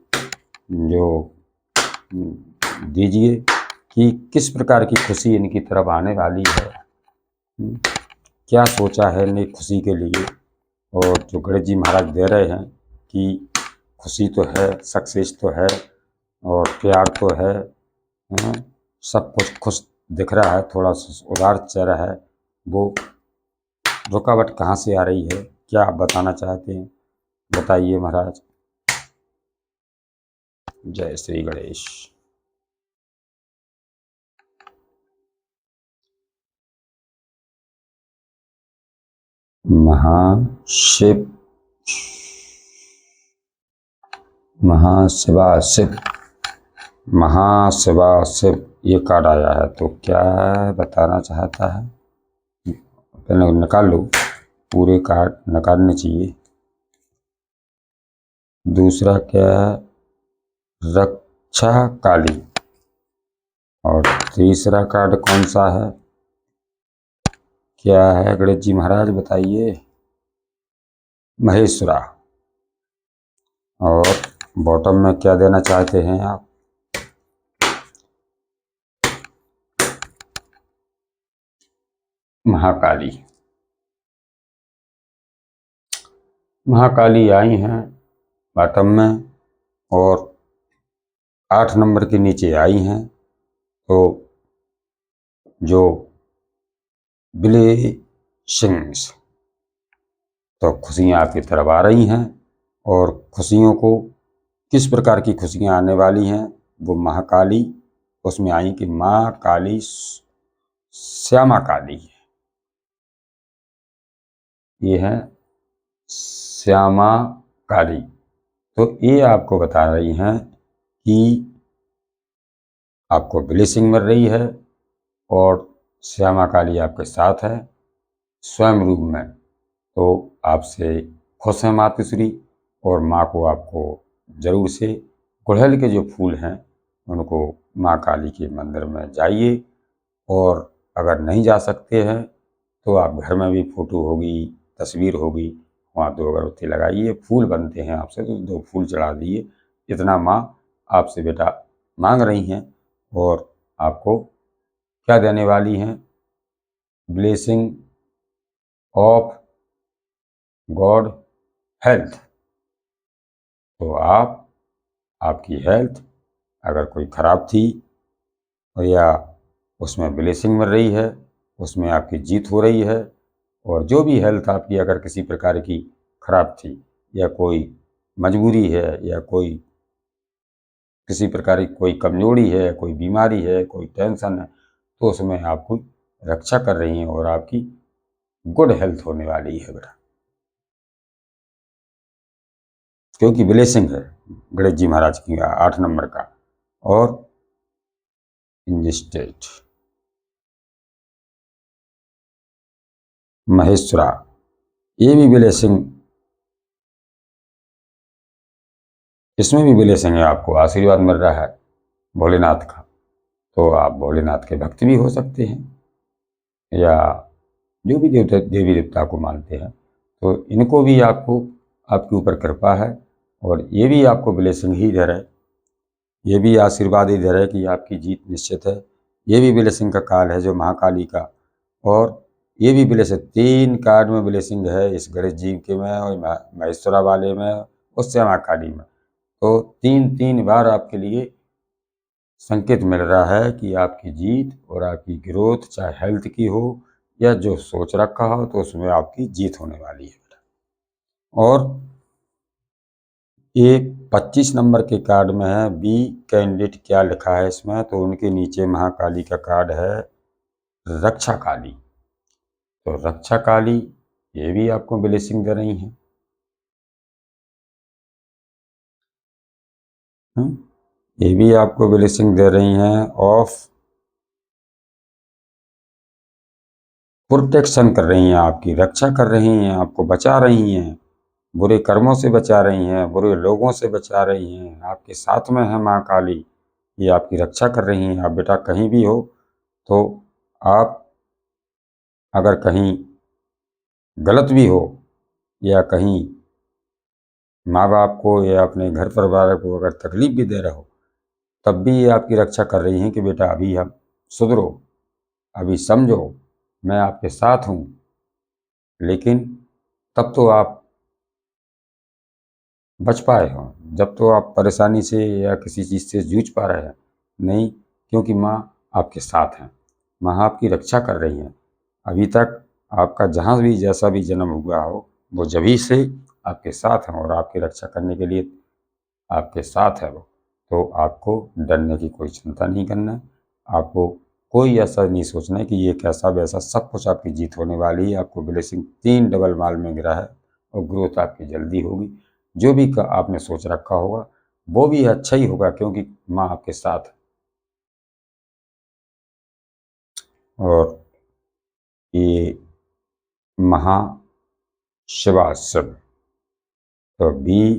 दीजिए कि किस प्रकार की खुशी इनकी तरफ आने वाली है, क्या सोचा है इनने खुशी के लिए। और जो गणेश जी महाराज दे रहे हैं कि खुशी तो है, सक्सेस तो है और प्यार तो है, सब कुछ खुश दिख रहा है, थोड़ा उदार चेहरा है, वो रुकावट कहाँ से आ रही है, क्या आप बताना चाहते हैं, बताइए महाराज। जय श्री गणेश। महाशिव महाशिवा शिव महाशिवा शिव ये कार्ड आया है, तो क्या बताना चाहता है, पहले निकाल लो, पूरे कार्ड निकालने चाहिए। दूसरा क्या है, रक्षा काली। और तीसरा कार्ड कौन सा है, क्या है गणेश जी महाराज बताइए, महेश्वरा। और बॉटम में क्या देना चाहते हैं आप, महाकाली। महाकाली आई हैं बॉटम में और 8 नंबर के नीचे आई हैं, तो जो ब्लेसिंग्स, तो खुशियाँ आपकी तरफ आ रही हैं। और खुशियों को किस प्रकार की खुशियाँ आने वाली हैं, वो महाकाली उसमें आई कि माँ काली श्यामा काली है, ये है श्यामा काली। तो ये आपको बता रही हैं कि आपको ब्लेसिंग मिल रही है और श्यामा काली आपके साथ है स्वयं रूप में। तो आपसे खुश हैं मातुश्री, और माँ को आपको जरूर से गुड़हल के जो फूल हैं उनको माँ काली के मंदिर में जाइए, और अगर नहीं जा सकते हैं तो आप घर में भी फोटो होगी, तस्वीर होगी, वहाँ 2 अगरबत्ती लगाइए, फूल बनते हैं आपसे तो 2 फूल चढ़ा दिए। इतना माँ आपसे बेटा मांग रही हैं, और आपको क्या देने वाली हैं, ब्लेसिंग ऑफ गॉड हेल्थ। तो आपकी हेल्थ अगर कोई ख़राब थी या उसमें ब्लेसिंग मिल रही है, उसमें आपकी जीत हो रही है। और जो भी हेल्थ आपकी अगर किसी प्रकार की खराब थी, या कोई मजबूरी है, या कोई किसी प्रकार की कोई कमजोरी है, कोई बीमारी है, कोई टेंशन है, तो उसमें आपको रक्षा कर रही हैं और आपकी गुड हेल्थ होने वाली है बेटा, क्योंकि ब्लेसिंग है गणेश जी महाराज की 8 नंबर का। और इन स्टेट महेश्वरा, ये भी ब्लेसिंग, इसमें भी ब्लेसिंग है, आपको आशीर्वाद मिल रहा है भोलेनाथ का। तो आप भोलेनाथ के भक्त भी हो सकते हैं, या जो भी देवी देवता को मानते हैं, तो इनको भी आपको आपके ऊपर कृपा है, और ये भी आपको ब्लेसिंग ही दे रहे, ये भी आशीर्वाद ही दे रहे कि आपकी जीत निश्चित है। ये भी ब्लेसिंग का काल है जो महाकाली का। और ये भी ब्लेसिंग, 3 कार्ड में ब्लेसिंग है, इस गणेश जी के में और महेश्वरा वाले में और श्यामा काली में। तो 3 बार आपके लिए संकेत मिल रहा है कि आपकी जीत और आपकी ग्रोथ, चाहे हेल्थ की हो या जो सोच रखा हो, तो उसमें आपकी जीत होने वाली है। और ये 25 नंबर के कार्ड में है बी कैंडिडेट, क्या लिखा है इसमें, तो उनके नीचे महाकाली का कार्ड है रक्षा काली। तो रक्षा काली ये भी आपको ब्लेसिंग दे रही हैं। ये भी आपको ब्लेसिंग दे रही हैं ऑफ प्रोटेक्शन कर रही हैं, आपकी रक्षा कर रही हैं, आपको बचा रही हैं, बुरे कर्मों से बचा रही हैं, बुरे लोगों से बचा रही हैं। आपके साथ में है माँ काली, ये आपकी रक्षा कर रही हैं। आप बेटा कहीं भी हो तो आप अगर कहीं गलत भी हो या कहीं माँ बाप को या अपने घर परिवार को अगर तकलीफ भी दे रहे हो, तब भी ये आपकी रक्षा कर रही हैं कि बेटा अभी हम सुधरो, अभी समझो, मैं आपके साथ हूँ। लेकिन तब तो आप बच पाए हो, जब तो आप परेशानी से या किसी चीज़ से जूझ पा रहे हैं नहीं, क्योंकि माँ आपके साथ हैं, माँ आपकी रक्षा कर रही हैं। अभी तक आपका जहाँ भी जैसा भी जन्म हुआ हो, वो जभी से आपके साथ हैं और आपकी रक्षा करने के लिए आपके साथ है वो। तो आपको डरने की कोई चिंता नहीं करना है, आपको कोई ऐसा नहीं सोचना है कि ये कैसा वैसा, सब कुछ आपकी जीत होने वाली है। आपको ब्लेसिंग 3 डबल माल में गिरा है और ग्रोथ आपकी जल्दी होगी। जो भी आपने सोच रखा होगा वो भी अच्छा ही होगा, क्योंकि माँ आपके साथ है। और ये महाशिवाश्रम, तो बी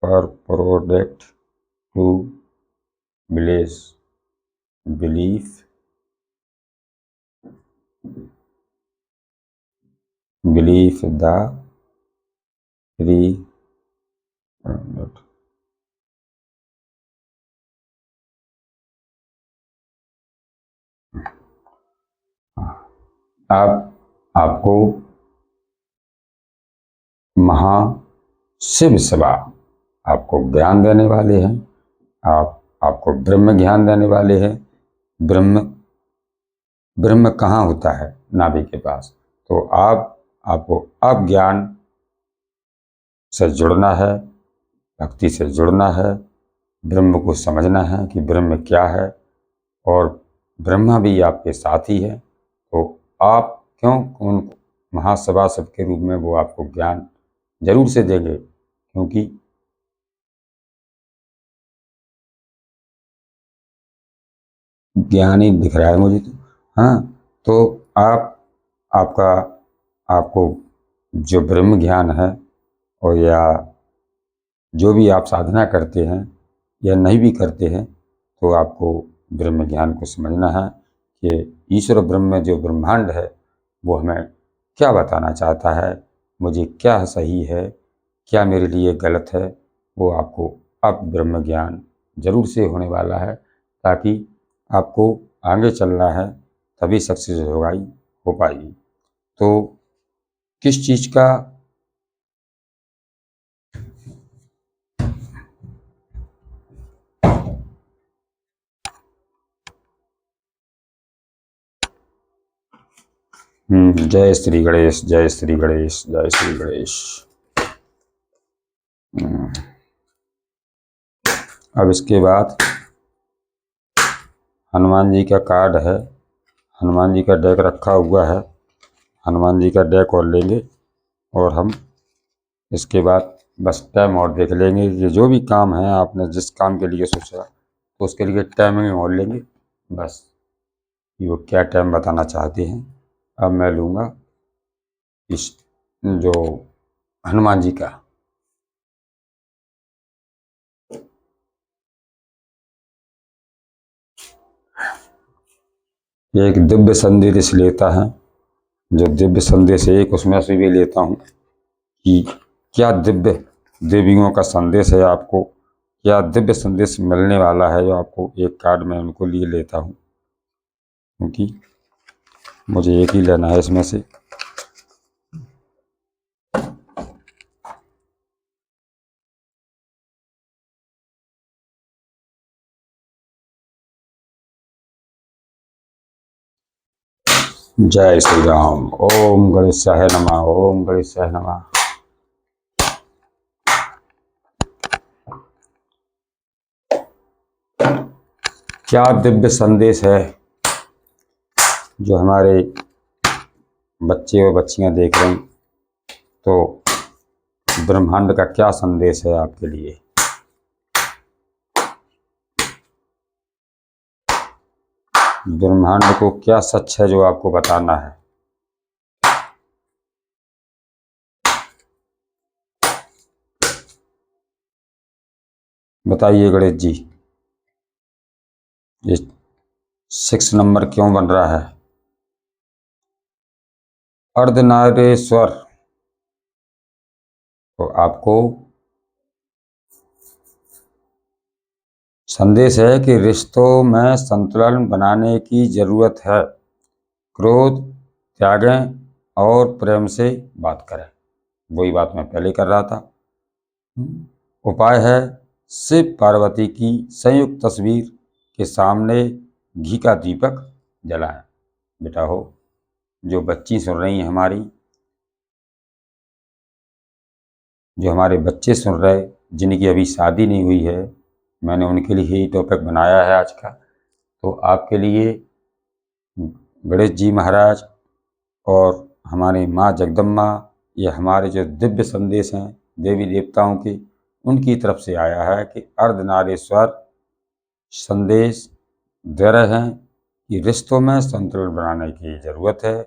पर product to bless belief the three अब आपको महाशिव सेवा आपको ज्ञान देने वाले हैं। आपको ब्रह्म ज्ञान देने वाले हैं। ब्रह्म ब्रह्म कहाँ होता है? नाभि के पास। तो आपको अब ज्ञान से जुड़ना है, भक्ति से जुड़ना है, ब्रह्म को समझना है कि ब्रह्म क्या है, और ब्रह्मा भी आपके साथ ही है। तो आप क्यों उनको महासभासद के रूप में वो आपको ज्ञान जरूर से देंगे, क्योंकि ज्ञान ही दिख रहा है मुझे तो। हाँ, तो आपका आपको जो ब्रह्म ज्ञान है, और या जो भी आप साधना करते हैं या नहीं भी करते हैं, तो आपको ब्रह्म ज्ञान को समझना है कि ईश्वर ब्रह्म जो ब्रह्मांड है वो हमें क्या बताना चाहता है, मुझे क्या सही है, क्या मेरे लिए गलत है। वो आपको अब ब्रह्म ज्ञान जरूर से होने वाला है, ताकि आपको आगे चलना है, तभी सक्सेस हो पाएगी। तो किस चीज़ का जय श्री गणेश, जय श्री गणेश, जय श्री गणेश। अब इसके बाद हनुमान जी का कार्ड है, हनुमान जी का डेक रखा हुआ है, हनुमान जी का डेक और लेंगे, और हम इसके बाद बस टाइम और देख लेंगे। ये जो भी काम है आपने जिस काम के लिए सोचा, तो उसके लिए टाइमिंग और लेंगे बस, कि वो क्या टाइम बताना चाहते हैं। अब मैं लूँगा इस जो हनुमान जी का, एक दिव्य संदेश लेता है, जो दिव्य संदेश है एक उसमें से भी लेता हूँ कि क्या दिव्य देवियों का संदेश है, आपको क्या दिव्य संदेश मिलने वाला है। जो आपको एक कार्ड में उनको लिए लेता हूँ, क्योंकि मुझे एक ही लेना है इसमें से। जय श्री राम। ओम गणेशाय नमः, ओम गणेशाय नमः। क्या दिव्य संदेश है जो हमारे बच्चे और बच्चियां देख रहे हैं, तो ब्रह्मांड का क्या संदेश है आपके लिए। ब्रह्मांड को क्या सच है जो आपको बताना है? बताइए गणेश जी, ये 6 नंबर क्यों बन रहा है? अर्धनारीश्वर। तो आपको संदेश है कि रिश्तों में संतुलन बनाने की जरूरत है। क्रोध त्यागें और प्रेम से बात करें। वही बात मैं पहले कर रहा था। उपाय है शिव पार्वती की संयुक्त तस्वीर के सामने घी का दीपक जलाएं। बेटा हो, जो बच्ची सुन रही हैं हमारी, जो हमारे बच्चे सुन रहे, जिनकी अभी शादी नहीं हुई है, मैंने उनके लिए ही टॉपिक बनाया है आज का। तो आपके लिए गणेश जी महाराज और हमारी माँ जगदम्बा, ये हमारे जो दिव्य संदेश हैं देवी देवताओं के, उनकी तरफ से आया है कि अर्धनारीश्वर संदेश दे रहे हैं कि रिश्तों में संतुलन बनाने की ज़रूरत है।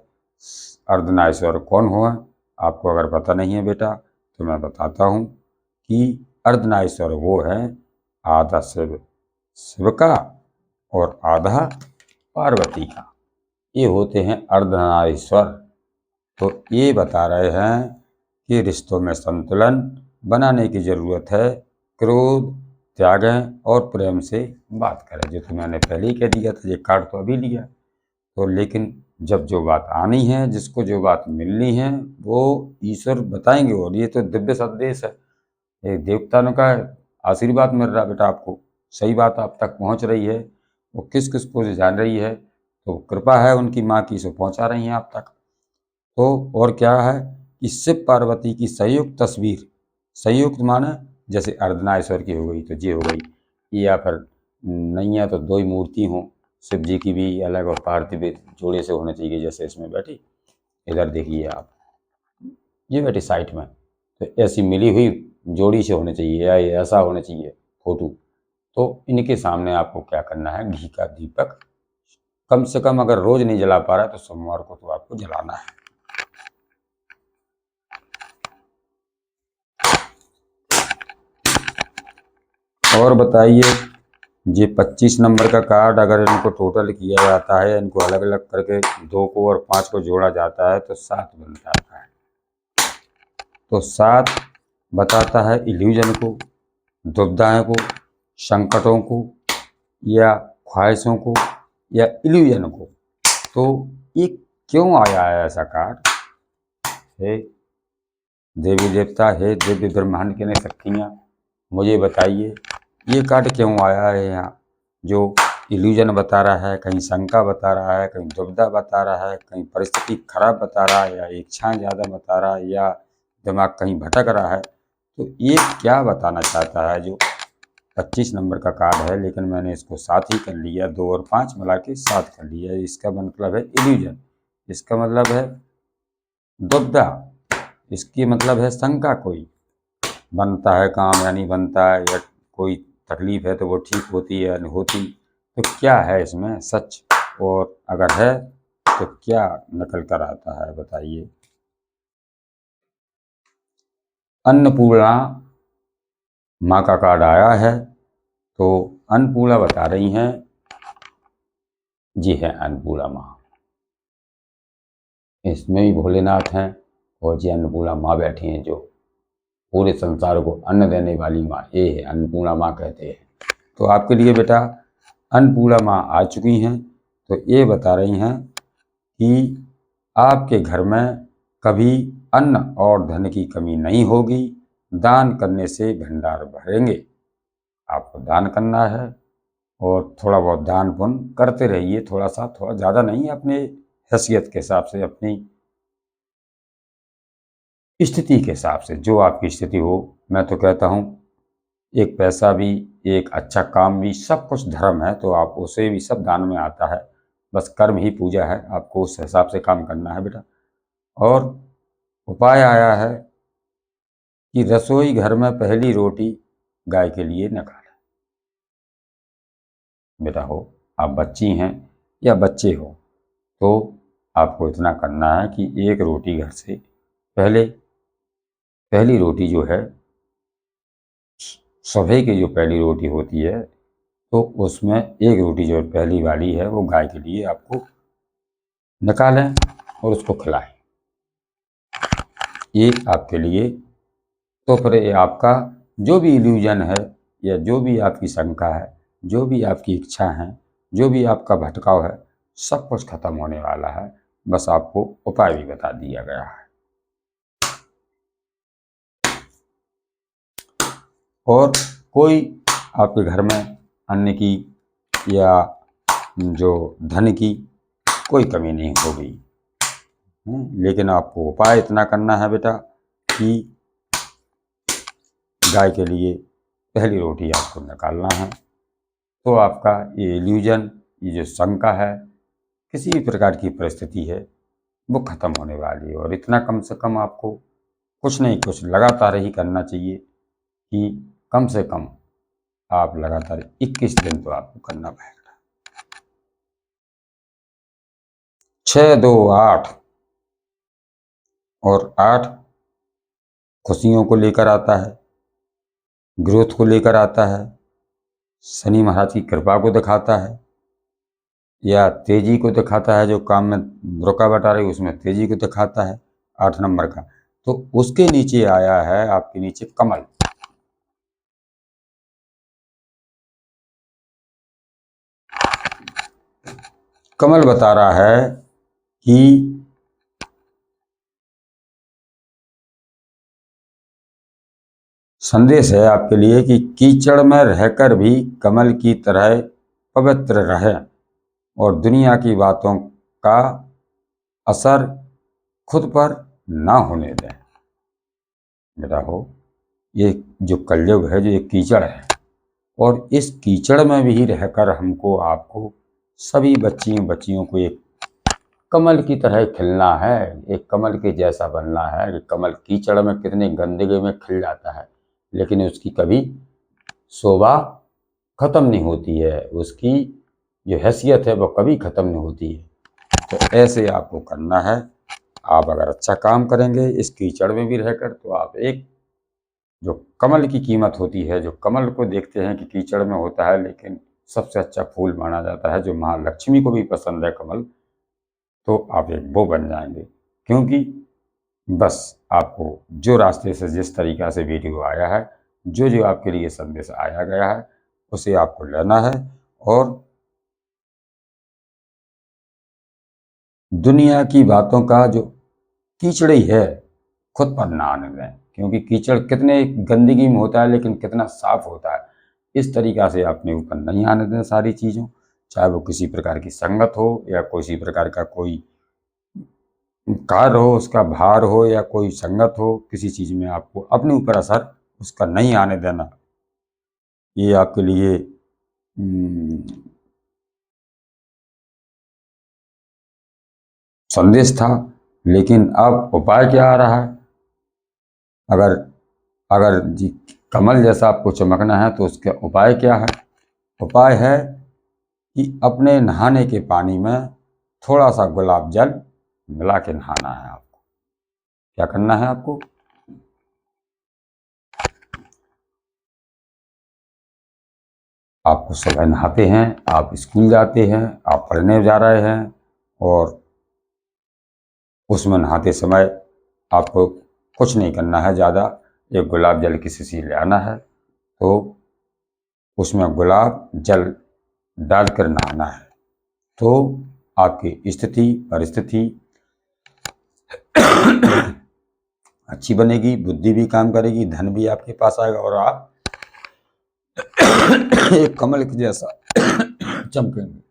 अर्धनारीश्वर कौन हुआ? आपको अगर पता नहीं है बेटा तो मैं बताता हूँ कि अर्धनारीश्वर वो है आधा शिव का और आधा पार्वती का, ये होते हैं अर्धनारीश्वर। तो ये बता रहे हैं कि रिश्तों में संतुलन बनाने की ज़रूरत है। क्रोध त्यागें और प्रेम से बात करें, जो तो मैंने पहले ही कह दिया था, ये कार्ड तो अभी लिया। तो लेकिन जब जो बात आनी है, जिसको जो बात मिलनी है, वो ईश्वर बताएंगे। और ये तो दिव्य संदेश है, ये देवताओं का आशीर्वाद मिल रहा है बेटा आपको। सही बात आप तक पहुंच रही है, वो किस किस को जान रही है, तो कृपा है उनकी माँ की, सो पहुंचा रही हैं आप तक। तो और क्या है कि शिव पार्वती की संयुक्त तस्वीर, संयुक्त माना जैसे अर्धनारीश्वर की हो गई तो ये हो गई, या फिर नहीं है तो दो ही मूर्ति हों, शिव जी की भी अलग और पार्थिव भी जोड़े से होने चाहिए, जैसे इसमें बैठी। इधर देखिए आप, ये बैठी साइड में, तो ऐसी मिली हुई जोड़ी से होने चाहिए, या ये ऐसा होना चाहिए फोटो। तो इनके सामने आपको क्या करना है, घी का दीपक कम से कम, अगर रोज नहीं जला पा रहा है तो सोमवार को तो आपको जलाना है। और बताइए, ये 25 नंबर का कार्ड अगर इनको टोटल किया जाता है, इनको अलग अलग करके 2 को और 5 को जोड़ा जाता है तो 7 बन जाता है। तो 7 बताता है इल्यूजन को, दुविधाएं को, संकटों को, या ख्वाहिशों को, या इल्यूजन को। तो ये क्यों आया है ऐसा कार्ड? हे देवी देवता, हे दिव्य ब्रह्मांड के शक्तियाँ, मुझे बताइए ये कार्ड क्यों आया है यहाँ? जो इल्यूजन बता रहा है, कहीं शंका बता रहा है, कहीं दुविधा बता रहा है, कहीं परिस्थिति खराब बता रहा है, या इच्छाएं ज़्यादा बता रहा है, या दिमाग कहीं भटक रहा है। तो ये क्या बताना चाहता है? जो 25 नंबर का कार्ड है, लेकिन मैंने इसको 7 ही कर लिया, 2 और 5 मिला के 7 कर लिया। इसका मतलब है इल्यूजन, इसका मतलब है दुविधा, इसकी मतलब है शंका। कोई बनता है काम या नहीं बनता है, या कोई तकलीफ है तो वो ठीक होती है या नहीं होती। तो क्या है इसमें सच, और अगर है तो क्या नकल कर आता है, बताइए। अन्नपूर्णा माँ का कार्ड आया है, तो अन्नपूर्णा बता रही हैं, जी है अन्नपूर्णा माँ, इसमें भी भोलेनाथ हैं और जी अन्नपूर्णा माँ बैठी हैं, जो पूरे संसार को अन्न देने वाली माँ, ये है अन्नपूर्णा माँ कहते हैं। तो आपके लिए बेटा अन्नपूर्णा माँ आ चुकी हैं, तो ये बता रही हैं कि आपके घर में कभी अन्न और धन की कमी नहीं होगी। दान करने से भंडार भरेंगे। आपको दान करना है और थोड़ा बहुत दान पुण्य करते रहिए, थोड़ा सा, थोड़ा ज़्यादा नहीं, अपने हैसियत के हिसाब से, अपनी स्थिति के हिसाब से, जो आपकी स्थिति हो। मैं तो कहता हूँ एक पैसा भी, एक अच्छा काम भी, सब कुछ धर्म है, तो आप उसे भी सब दान में आता है। बस कर्म ही पूजा है, आपको उस हिसाब से काम करना है बेटा। और उपाय आया है कि रसोई घर में पहली रोटी गाय के लिए न खाएं। बेटा हो, आप बच्ची हैं, या बच्चे हो, तो आपको इतना करना है कि एक रोटी घर से पहली रोटी जो है, सुबह की जो पहली रोटी होती है, तो उसमें एक रोटी जो पहली वाली है वो गाय के लिए आपको निकालें और उसको खिलाएं। ये आपके लिए, तो फिर ये आपका जो भी इल्यूजन है या जो भी आपकी शंका है, जो भी आपकी इच्छा है, जो भी आपका भटकाव है, सब कुछ खत्म होने वाला है। बस आपको उपाय भी बता दिया गया है। और कोई आपके घर में अन्न की या जो धन की कोई कमी नहीं होगी। लेकिन आपको उपाय इतना करना है बेटा कि गाय के लिए पहली रोटी आपको निकालना है, तो आपका ये इल्यूजन, ये जो शंका है, किसी भी प्रकार की परिस्थिति है, वो खत्म होने वाली है। और इतना कम से कम आपको कुछ नहीं कुछ लगातार ही करना चाहिए कि कम से कम आप लगातार 21 दिन तो आपको करना पड़ेगा। 6, 2, 8 और 8 खुशियों को लेकर आता है, ग्रोथ को लेकर आता है, शनि महाराज की कृपा को दिखाता है या तेजी को दिखाता है। जो काम में रुकावट आ रही है उसमें तेजी को दिखाता है 8 नंबर का। तो उसके नीचे आया है आपके नीचे कमल। कमल बता रहा है कि संदेश है आपके लिए कि कीचड़ में रहकर भी कमल की तरह पवित्र रहे और दुनिया की बातों का असर खुद पर ना होने दें। बेटा हो, ये जो कलयुग है, जो ये कीचड़ है, और इस कीचड़ में भी रहकर हमको आपको सभी बच्चियों को एक कमल की तरह खिलना है, एक कमल के जैसा बनना है। कि कमल कीचड़ में कितने गंदगी में खिल जाता है, लेकिन उसकी कभी शोभा खत्म नहीं होती है, उसकी जो हैसियत है वो कभी खत्म नहीं होती है। तो ऐसे आपको करना है। आप अगर अच्छा काम करेंगे इस कीचड़ में भी रहकर, तो आप एक जो कमल की कीमत होती है, जो कमल को देखते हैं कि कीचड़ में होता है लेकिन सबसे अच्छा फूल माना जाता है, जो महालक्ष्मी को भी पसंद है कमल, तो आप एक वो बन जाएंगे। क्योंकि बस आपको जो रास्ते से, जिस तरीक़ा से वीडियो आया है, जो जो आपके लिए संदेश आया गया है, उसे आपको लेना है और दुनिया की बातों का जो कीचड़ ही है खुद पर ना आने दें। क्योंकि कीचड़ कितने गंदगी में होता है लेकिन कितना साफ होता है, इस तरीक़ा से अपने ऊपर नहीं आने दें सारी चीज़ों, चाहे वो किसी प्रकार की संगत हो या किसी प्रकार का कोई कार्य हो, उसका भार हो या कोई संगत हो, किसी चीज़ में आपको अपने ऊपर असर उसका नहीं आने देना। ये आपके लिए संदेश था। लेकिन अब उपाय क्या आ रहा है? अगर अगर जी कमल जैसा आपको चमकना है तो उसका उपाय क्या है? उपाय है कि अपने नहाने के पानी में थोड़ा सा गुलाब जल मिला के नहाना है। आपको क्या करना है? आपको सुबह नहाते हैं, आप स्कूल जाते हैं, आप पढ़ने जा रहे हैं, और उसमें नहाते समय आपको कुछ नहीं करना है ज़्यादा। एक गुलाब जल की शीशी ले आना है, तो उसमें गुलाब जल डालकर नहाना है। तो आपकी स्थिति परिस्थिति अच्छी बनेगी, बुद्धि भी काम करेगी, धन भी आपके पास आएगा और आप एक कमल के जैसा चमकेंगे।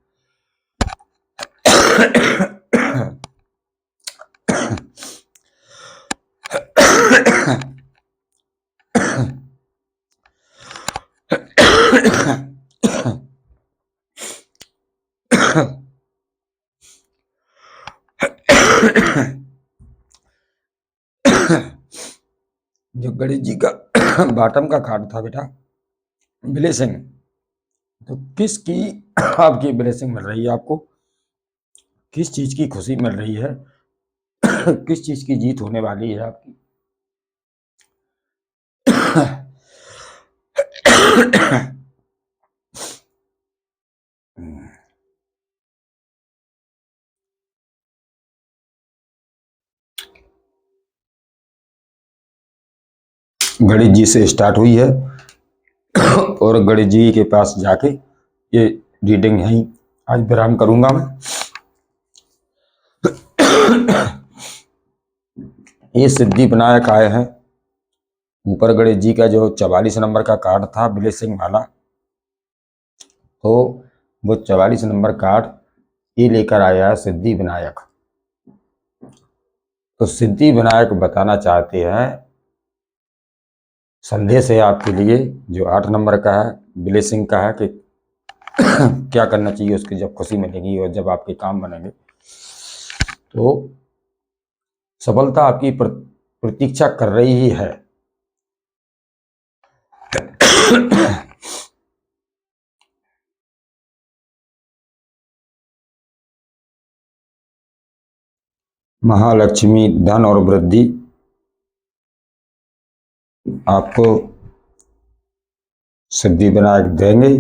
जो गणेश जी का बॉटम का कार्ड था बेटा, ब्लेसिंग, तो किसकी आपकी ब्लेसिंग मिल रही है आपको? किस चीज़ की खुशी मिल रही है, किस चीज़ की जीत होने वाली है आपकी। गणेश जी से स्टार्ट हुई है और गणेश जी के पास जाके ये रीडिंग यहीं आज विराम करूंगा मैं। ये सिद्धि विनायक आए हैं। ऊपर गणेश जी का जो 44 नंबर का कार्ड था ब्लेसिंग वाला, तो वो 44 नंबर कार्ड ये लेकर आया है सिद्धि विनायक। तो सिद्धि विनायक बताना चाहते हैं, संदेश है आपके लिए जो 8 नंबर का है, ब्लेसिंग का है कि क्या करना चाहिए उसकी जब खुशी मिलेगी और जब आपके काम बनेंगे तो सफलता आपकी प्रतीक्षा कर रही ही है। महालक्ष्मी धन और वृद्धि आपको सिद्धि विनायक देंगे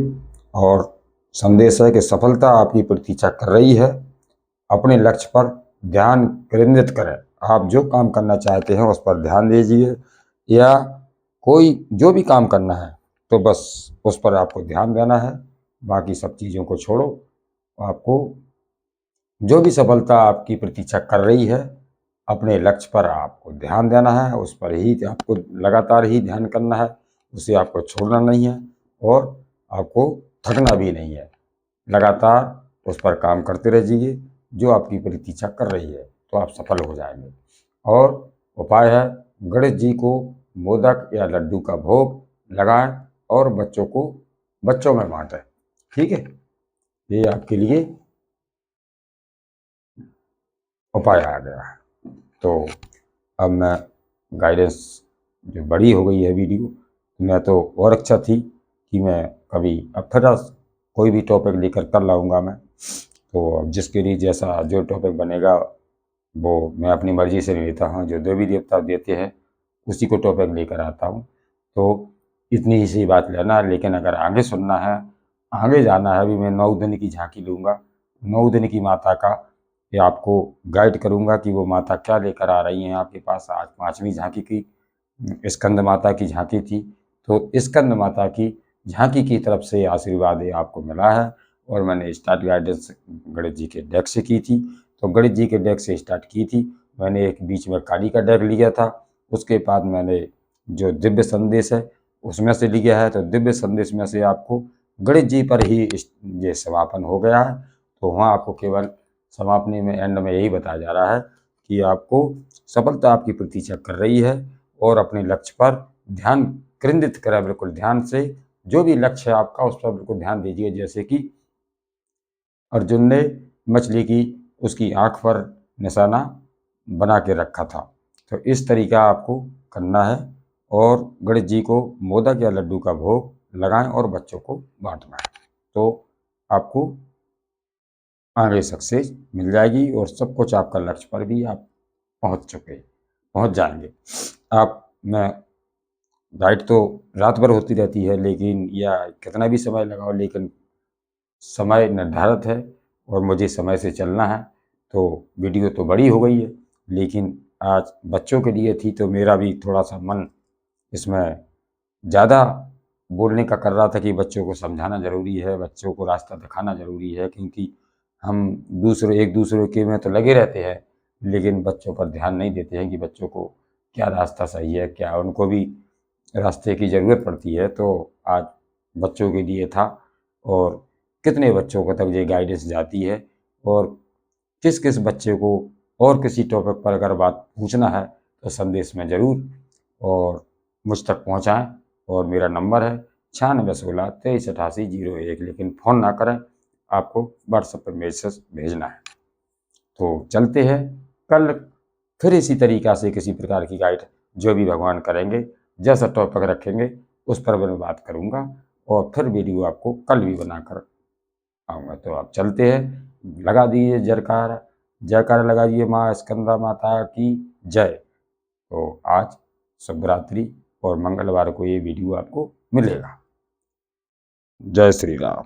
और संदेश है कि सफलता आपकी प्रतीक्षा कर रही है। अपने लक्ष्य पर ध्यान केंद्रित करें। आप जो काम करना चाहते हैं उस पर ध्यान दीजिए, या कोई जो भी काम करना है तो बस उस पर आपको ध्यान देना है, बाकी सब चीज़ों को छोड़ो। आपको जो भी सफलता आपकी प्रतीक्षा कर रही है, अपने लक्ष्य पर आपको ध्यान देना है, उस पर ही आपको लगातार ही ध्यान करना है, उसे आपको छोड़ना नहीं है और आपको थकना भी नहीं है। लगातार उस पर काम करते रहिए जो आपकी प्रतीक्षा कर रही है, तो आप सफल हो जाएंगे। और उपाय है, गणेश जी को मोदक या लड्डू का भोग लगाएं और बच्चों में बांटें। ठीक है, ये आपके लिए उपाय आ गया है। तो अब मैं गाइडेंस जो बड़ी हो गई है वीडियो, मैं तो और अच्छा थी कि मैं कभी अब फिर कोई भी टॉपिक लेकर कर लाऊंगा मैं। तो अब जिसके लिए जैसा जो टॉपिक बनेगा वो मैं अपनी मर्जी से नहीं लेता हूँ, जो देवी देवता देते हैं उसी को टॉपिक लेकर आता हूँ। तो इतनी ही सी बात लेना, लेकिन अगर आगे सुनना है, आगे जाना है, अभी मैं 9 दिन की झांकी लूँगा, 9 दिन की माता का ये आपको गाइड करूँगा कि वो माता क्या लेकर आ रही हैं आपके पास। आज 5वीं झांकी की स्कंद माता की झांकी थी, तो स्कंद माता की झांकी की तरफ से आशीर्वाद ये आपको मिला है। और मैंने स्टार्ट गाइडेंस गणेश जी के डेक से की थी, तो गणेश जी के डेक से स्टार्ट की थी। मैंने एक बीच में काली का डेक लिया था, उसके बाद मैंने जो दिव्य संदेश है उसमें से लिया है। तो दिव्य संदेश में से आपको गणेश जी पर ही ये समापन हो गया है। तो वहाँ आपको केवल समापनी में एंड में यही बताया जा रहा है कि आपको सफलता आपकी प्रतीक्षा कर रही है और अपने लक्ष्य पर ध्यान केंद्रित करें, बिल्कुल ध्यान से। जो भी लक्ष्य है आपका उस पर बिल्कुल ध्यान दीजिए। जैसे कि अर्जुन ने मछली की उसकी आंख पर निशाना बना के रखा था, तो इस तरीका आपको करना है और गणेश जी को मोदक या लड्डू का भोग लगाएं और बच्चों को बांटना है, तो आपको आगे सक्सेस मिल जाएगी और सब कुछ आपका लक्ष्य पर भी आप पहुंच जाएंगे। आप मैं डाइट तो रात भर होती रहती है, लेकिन या कितना भी समय लगाओ, लेकिन समय निर्धारित है और मुझे समय से चलना है। तो वीडियो तो बड़ी हो गई है, लेकिन आज बच्चों के लिए थी तो मेरा भी थोड़ा सा मन इसमें ज़्यादा बोलने का कर रहा था कि बच्चों को समझाना ज़रूरी है, बच्चों को रास्ता दिखाना ज़रूरी है, क्योंकि हम एक दूसरे के में तो लगे रहते हैं, लेकिन बच्चों पर ध्यान नहीं देते हैं कि बच्चों को क्या रास्ता सही है, क्या उनको भी रास्ते की ज़रूरत पड़ती है। तो आज बच्चों के लिए था और कितने बच्चों को तक ये गाइडेंस जाती है और किस किस बच्चे को और किसी टॉपिक पर अगर बात पूछना है तो संदेश में ज़रूर और मुझ तक पहुँचाएँ। और मेरा नंबर है 9616 238801, लेकिन फ़ोन ना करें, आपको व्हाट्सएप पर मैसेज भेजना है। तो चलते हैं, कल फिर इसी तरीक़ा से किसी प्रकार की गाइड जो भी भगवान करेंगे, जैसा टॉपिक रखेंगे उस पर मैं बात करूँगा और फिर वीडियो आपको कल भी बनाकर आऊँगा। तो आप चलते हैं, लगा दीजिए जयकारा, जयकारा लगा दीजिए माँ स्कंदा माता की जय। तो आज शिवरात्रि और मंगलवार को ये वीडियो आपको मिलेगा। जय श्री राम।